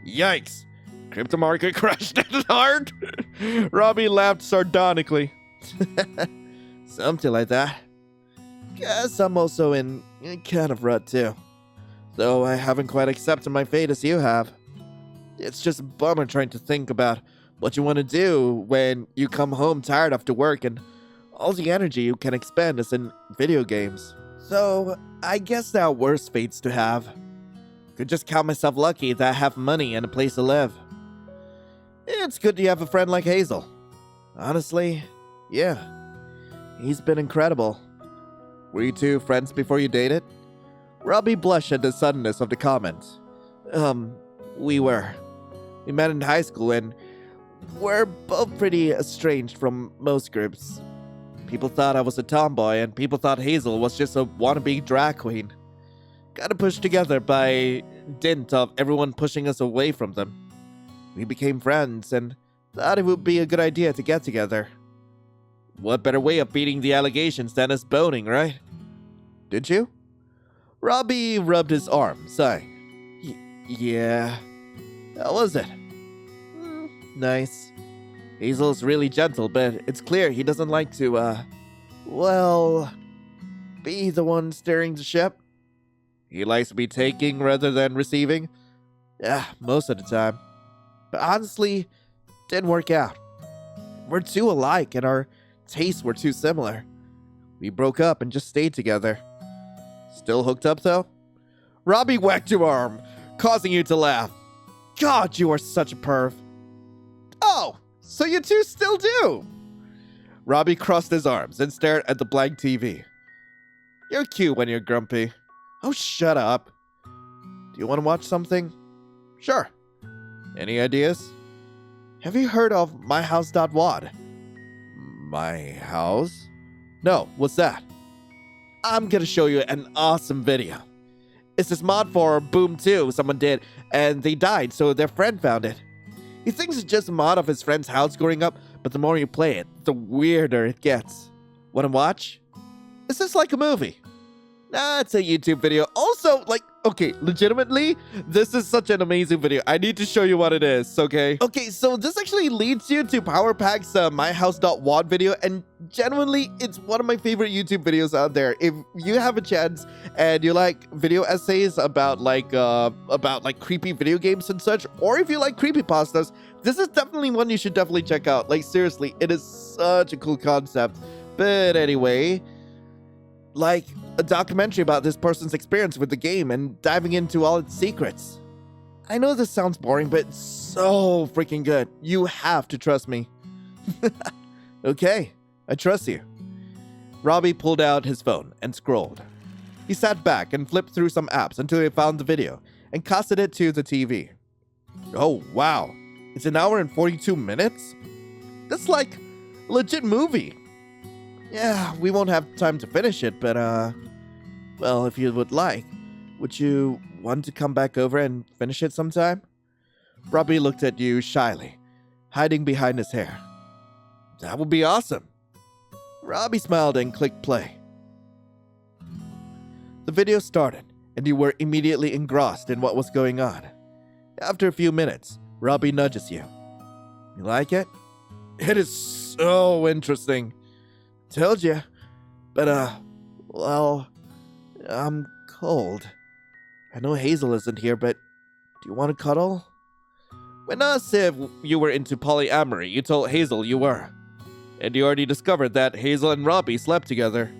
Yikes. Crypto market crashed hard. Robbie laughed sardonically. Something like that. Guess I'm also in a kind of rut too. Though I haven't quite accepted my fate as you have. It's just a bummer trying to think about what you want to do when you come home tired after work and all the energy you can expend is in video games. So, I guess there are worse fates to have. Could just count myself lucky that I have money and a place to live. It's good to have a friend like Hazel. Honestly, yeah. He's been incredible. Were you two friends before you dated? Robbie blushed at the suddenness of the comment. We were. We met in high school and we're both pretty estranged from most groups. People thought I was a tomboy and people thought Hazel was just a wannabe drag queen. Kinda pushed together by dint of everyone pushing us away from them. We became friends and thought it would be a good idea to get together. What better way of beating the allegations than us boning, right? Did you? Robbie rubbed his arm, sighing. Yeah. How was it? Nice. Hazel's really gentle, but it's clear he doesn't like to, be the one steering the ship. He likes to be taking rather than receiving. Yeah, most of the time. But honestly, didn't work out. We're too alike and our tastes were too similar. We broke up and just stayed together. Still hooked up though? Robbie whacked your arm, causing you to laugh. God, you are such a perv. Oh, so you two still do? Robbie crossed his arms and stared at the blank TV. You're cute when you're grumpy. Oh, shut up. Do you want to watch something? Sure. Any ideas? Have you heard of myhouse.wad? My house? No, what's that? I'm gonna show you an awesome video. It's this mod for Boom 2 someone did, and they died, so their friend found it. He thinks it's just a mod of his friend's house growing up, but the more you play it, the weirder it gets. Wanna watch? It's just like a movie. Nah, it's a YouTube video. Also, okay, legitimately, this is such an amazing video. I need to show you what it is, okay? Okay, so this actually leads you to PowerPack's myhouse.wad video, and genuinely, it's one of my favorite YouTube videos out there. If you have a chance and you like video essays about creepy video games and such, or if you like creepypastas, this is definitely one you should definitely check out. Like, seriously, it is such a cool concept. But anyway, like a documentary about this person's experience with the game and diving into all its secrets. I know this sounds boring, but it's so freaking good. You have to trust me. Okay, I trust you. Robbie pulled out his phone and scrolled. He sat back and flipped through some apps until he found the video and casted it to the TV. Oh, wow. It's an hour and 42 minutes? That's like a legit movie. Yeah, we won't have time to finish it, but, well, if you would like, would you want to come back over and finish it sometime? Robbie looked at you shyly, hiding behind his hair. That would be awesome. Robbie smiled and clicked play. The video started, and you were immediately engrossed in what was going on. After a few minutes, Robbie nudges you. You like it? It is so interesting. Told you. But, well, I'm cold. I know Hazel isn't here, but do you want to cuddle? When asked if you were into polyamory, you told Hazel you were. And you already discovered that Hazel and Robbie slept together.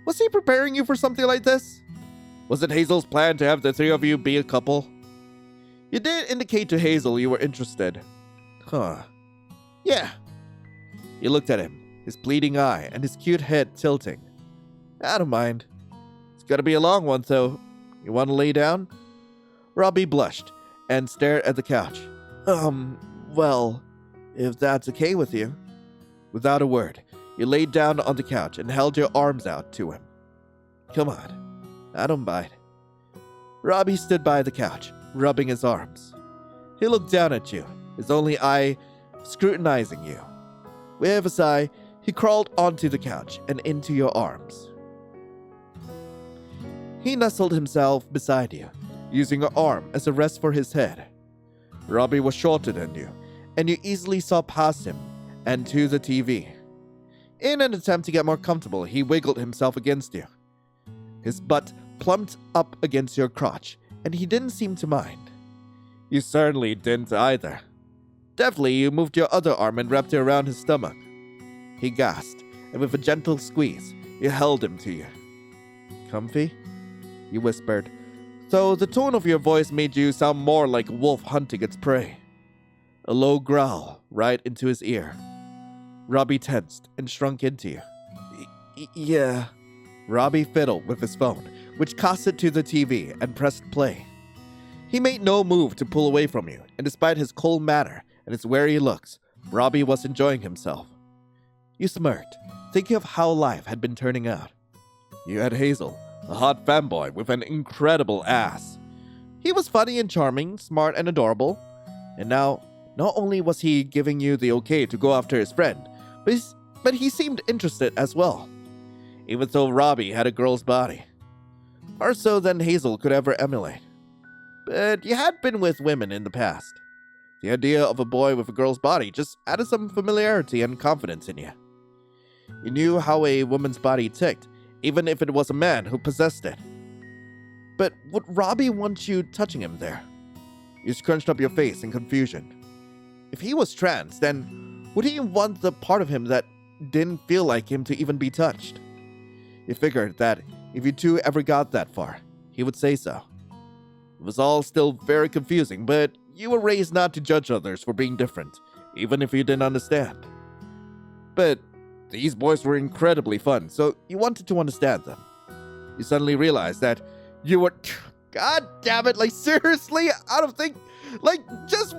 Was he preparing you for something like this? Was it Hazel's plan to have the three of you be a couple? You did indicate to Hazel you were interested. Huh. Yeah. You looked at him, his bleeding eye and his cute head tilting. I don't mind. It's gonna be a long one, though. You want to lay down? Robbie blushed and stared at the couch. Well, if that's okay with you. Without a word, you laid down on the couch and held your arms out to him. Come on, I don't bite. Robbie stood by the couch, rubbing his arms. He looked down at you, his only eye scrutinizing you. With a sigh, he crawled onto the couch and into your arms. He nestled himself beside you, using your arm as a rest for his head. Robbie was shorter than you, and you easily saw past him and to the TV. In an attempt to get more comfortable, he wiggled himself against you. His butt plumped up against your crotch, and he didn't seem to mind. You certainly didn't either. Definitely, you moved your other arm and wrapped it around his stomach. He gasped, and with a gentle squeeze, you held him to you. Comfy? You whispered, though the tone of your voice made you sound more like a wolf hunting its prey. A low growl right into his ear. Robbie tensed and shrunk into you. Yeah. Robbie fiddled with his phone, which cast it to the TV and pressed play. He made no move to pull away from you, and despite his cold manner and his wary looks, Robbie was enjoying himself. You smirked, thinking of how life had been turning out. You had Hazel, a hot femboy with an incredible ass. He was funny and charming, smart and adorable, and now, not only was he giving you the okay to go after his friend, but he seemed interested as well, even though Robbie had a girl's body. More so than Hazel could ever emulate. But you had been with women in the past. The idea of a boy with a girl's body just added some familiarity and confidence in you. You knew how a woman's body ticked, even if it was a man who possessed it. But would Robbie want you touching him there? You scrunched up your face in confusion. If he was trans, then would he want the part of him that didn't feel like him to even be touched? You figured that if you two ever got that far, he would say so. It was all still very confusing, but you were raised not to judge others for being different, even if you didn't understand. But these boys were incredibly fun, so you wanted to understand them. You suddenly realized that you were, god damn it, like seriously, out of think, like just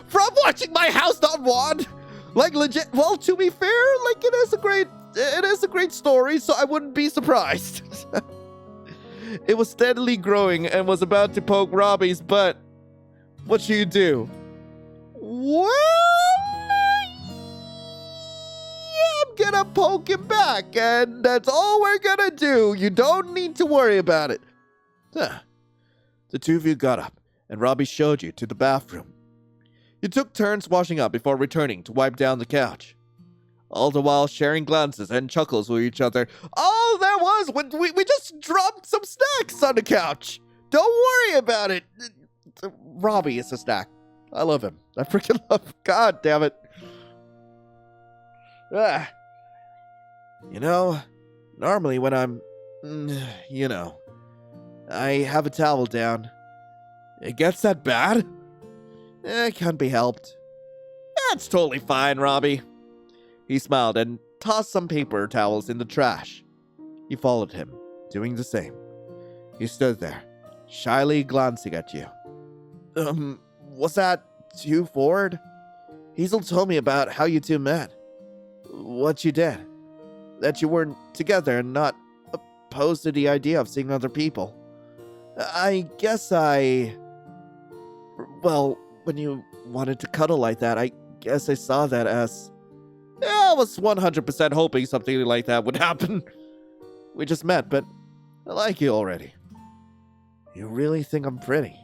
from watching My House Not Wand, like legit. Well, to be fair, like it is a great story, so I wouldn't be surprised. It was steadily growing and was about to poke Robbie's butt. What should you do? Well, I'm gonna poke him back, and that's all we're gonna do. You don't need to worry about it. The two of you got up, and Robbie showed you to the bathroom. You took turns washing up before returning to wipe down the couch, all the while sharing glances and chuckles with each other. All there was, we just dropped some snacks on the couch. Don't worry about it. Robbie is a snack. I love him. I freaking love him. God damn it. You know, normally when I'm, I have a towel down. It gets that bad? It can't be helped. That's totally fine, Robbie. He smiled and tossed some paper towels in the trash. You followed him, doing the same. He stood there, shyly glancing at you. Was that too forward? Hazel told me about how you two met. What you did. That you weren't together and not opposed to the idea of seeing other people. I guess well, when you wanted to cuddle like that, I guess I saw that as... I was 100% hoping something like that would happen. We just met, but I like you already. You really think I'm pretty?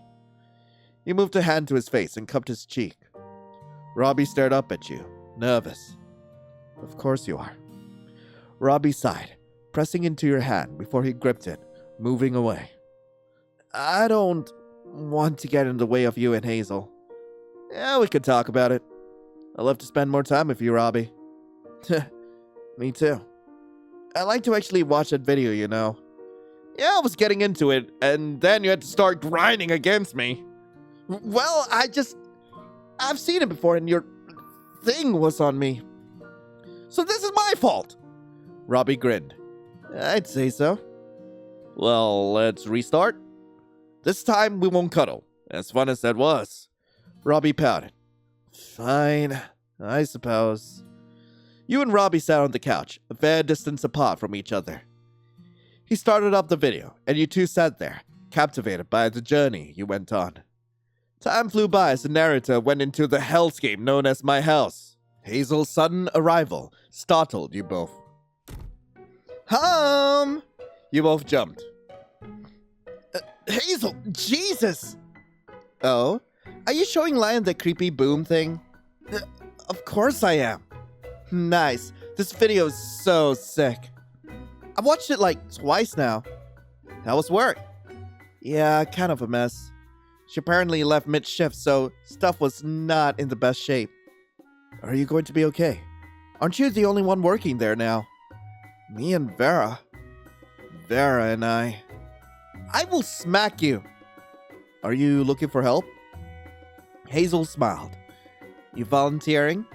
He moved a hand to his face and cupped his cheek. Robbie stared up at you, nervous. Of course you are. Robbie sighed, pressing into your hand before he gripped it, moving away. I don't want to get in the way of you and Hazel. Yeah, we could talk about it. I'd love to spend more time with you, Robbie. Me too. I like to actually watch that video, you know. Yeah, I was getting into it, and then you had to start grinding against me. Well, I've seen it before, and your thing was on me. So this is my fault. Robbie grinned. I'd say so. Well, let's restart. This time we won't cuddle, as fun as that was. Robbie pouted. Fine, I suppose. You and Robbie sat on the couch, a fair distance apart from each other. He started up the video, and you two sat there, captivated by the journey you went on. Time flew by as the narrator went into the hellscape known as My House. Hazel's sudden arrival startled you both. You both jumped. Hazel, Jesus! Oh? Are you showing Lion the creepy boom thing? Of course I am. Nice. This video is so sick. I've watched it like twice now. How was work? Yeah, kind of a mess. She apparently left mid-shift, so stuff was not in the best shape. Are you going to be okay? Aren't you the only one working there now? Me and Vera. Vera and I. I will smack you. Are you looking for help? Hazel smiled. You volunteering?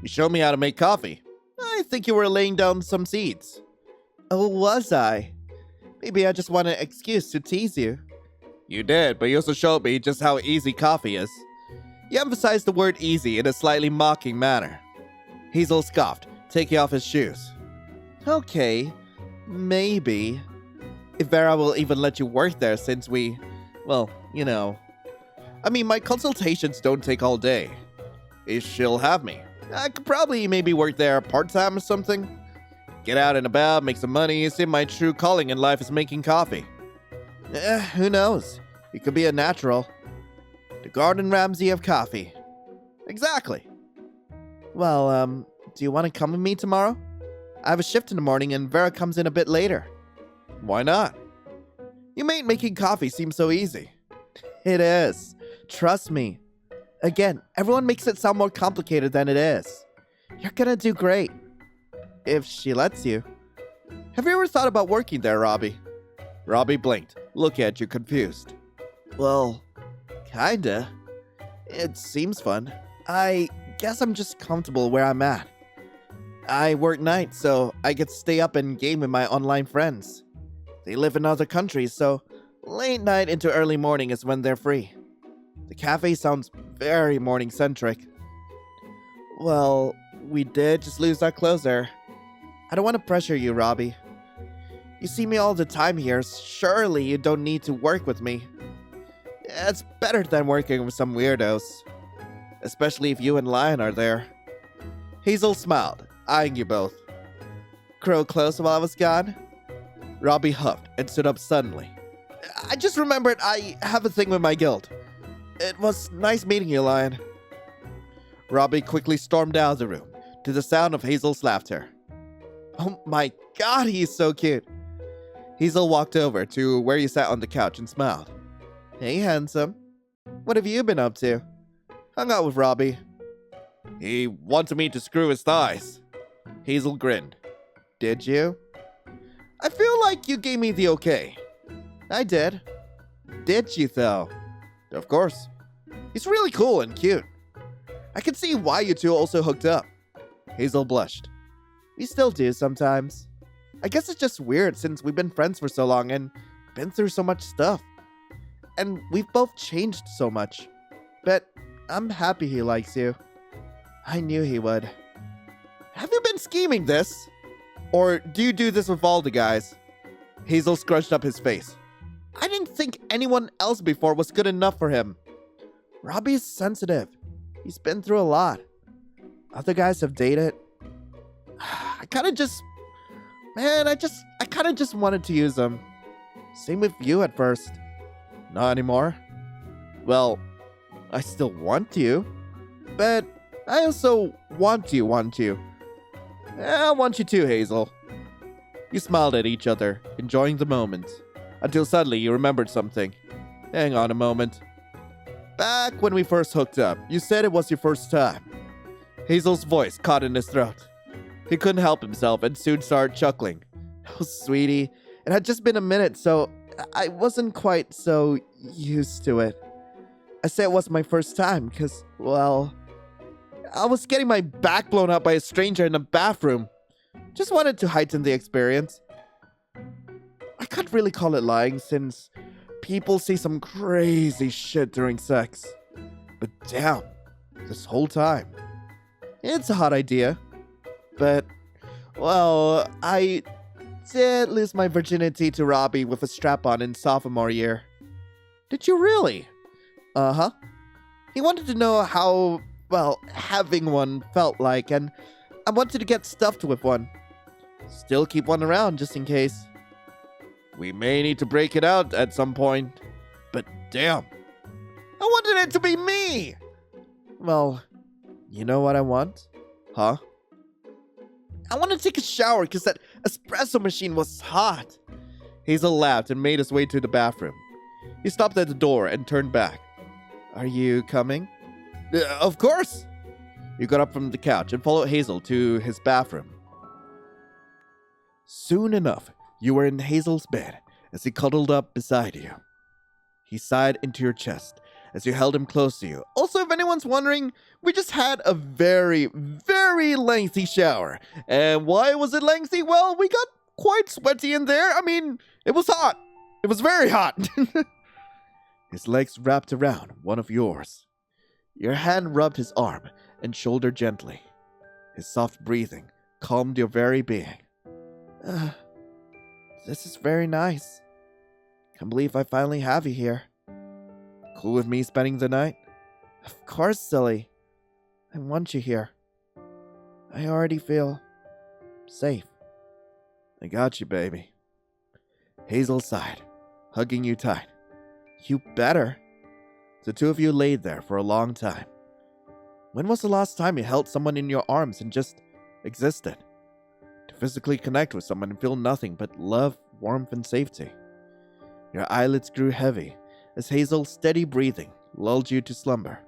You showed me how to make coffee. I think you were laying down some seeds. Oh, was I? Maybe I just want an excuse to tease you. You did, but you also showed me just how easy coffee is. You emphasized the word easy in a slightly mocking manner. Hazel scoffed, taking off his shoes. Okay, maybe. If Vera will even let you work there since we, well, you know. I mean, my consultations don't take all day. If she'll have me, I could probably maybe work there part-time or something. Get out and about, make some money, see my true calling in life is making coffee. Who knows? It could be a natural. The Gordon Ramsay of coffee. Exactly. Well, do you want to come with me tomorrow? I have a shift in the morning and Vera comes in a bit later. Why not? You made making coffee seem so easy. It is. Trust me. Again, everyone makes it sound more complicated than it is. You're gonna do great. If she lets you. Have you ever thought about working there, Robbie? Robbie blinked, looking at you confused. Well, kinda. It seems fun. I guess I'm just comfortable where I'm at. I work nights, so I get to stay up and game with my online friends. They live in other countries, so late night into early morning is when they're free. The cafe sounds very morning-centric. Well, we did just lose our closer. I don't want to pressure you, Robbie. You see me all the time here, surely you don't need to work with me. It's better than working with some weirdos. Especially if you and Lion are there. Hazel smiled, eyeing you both. Crow close while I was gone? Robbie huffed and stood up suddenly. I just remembered I have a thing with my guild. It was nice meeting you, Lion. Robbie quickly stormed out of the room, to the sound of Hazel's laughter. Oh my god, he's so cute. Hazel walked over to where he sat on the couch and smiled. Hey, handsome. What have you been up to? Hung out with Robbie. He wanted me to screw his thighs. Hazel grinned. Did you? I feel like you gave me the okay. I did. Did you, though? Of course. He's really cool and cute. I can see why you two also hooked up. Hazel blushed. We still do sometimes. I guess it's just weird since we've been friends for so long and been through so much stuff. And we've both changed so much. But I'm happy he likes you. I knew he would. Have you been scheming this? Or do you do this with all the guys? Hazel scrunched up his face. I didn't think anyone else before was good enough for him. Robbie's sensitive. He's been through a lot. Other guys have dated. I kind of just wanted to use him. Same with you at first. Not anymore. Well, I still want you. But I also want you. I want you too, Hazel. You smiled at each other, enjoying the moment. Until suddenly you remembered something. Hang on a moment. Back when we first hooked up, you said it was your first time. Hazel's voice caught in his throat. He couldn't help himself and soon started chuckling. Oh, sweetie, it had just been a minute, so I wasn't quite so used to it. I said it was my first time because, well, I was getting my back blown out by a stranger in a bathroom. Just wanted to heighten the experience. I can't really call it lying since people say some crazy shit during sex. But damn, this whole time. It's a hot idea. But, well, I did lose my virginity to Robbie with a strap-on in sophomore year. Did you really? Uh-huh. He wanted to know how, well, having one felt like, and I wanted to get stuffed with one. Still keep one around just in case. We may need to break it out at some point. But damn, I wanted it to be me! Well, you know what I want? Huh? I want to take a shower because that espresso machine was hot. Hazel laughed and made his way to the bathroom. He stopped at the door and turned back. Are you coming? Of course! You got up from the couch and followed Hazel to his bathroom. Soon enough, you were in Hazel's bed as he cuddled up beside you. He sighed into your chest as you held him close to you. Also, if anyone's wondering, we just had a very, very lengthy shower. And why was it lengthy? Well, we got quite sweaty in there. I mean, it was hot. It was very hot. His legs wrapped around one of yours. Your hand rubbed his arm and shoulder gently. His soft breathing calmed your very being. This is very nice. Can't believe I finally have you here. Cool with me spending the night? Of course, silly. I want you here. I already feel safe. I got you, baby. Hazel sighed, hugging you tight. You better. The two of you laid there for a long time. When was the last time you held someone in your arms and just existed? To physically connect with someone and feel nothing but love, warmth, and safety. Your eyelids grew heavy as Hazel's steady breathing lulled you to slumber.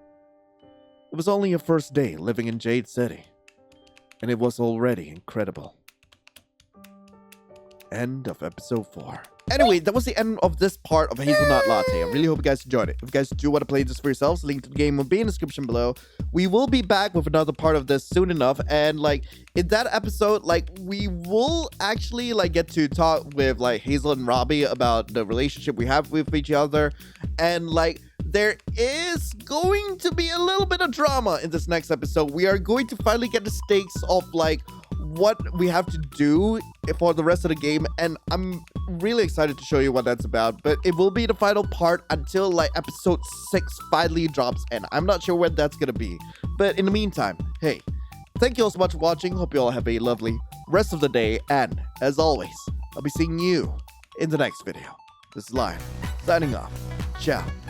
It was only your first day living in Jade City, and it was already incredible. End of episode 4. Anyway, that was the end of this part of Hazelnut Latte. I really hope you guys enjoyed it. If you guys do want to play this for yourselves, link to the game will be in the description below. We will be back with another part of this soon enough. And like in that episode, like we will actually like get to talk with like Hazel and Robbie about the relationship we have with each other. And like there is going to be a little bit of drama in this next episode. We are going to finally get the stakes of like what we have to do for the rest of the game, and I'm really excited to show you what that's about. But it will be the final part until like episode 6 finally drops, and I'm not sure when that's gonna be. But in the meantime, hey, thank you all so much for watching. Hope you all have a lovely rest of the day, and as always, I'll be seeing you in the next video. This is Lion signing off. Ciao.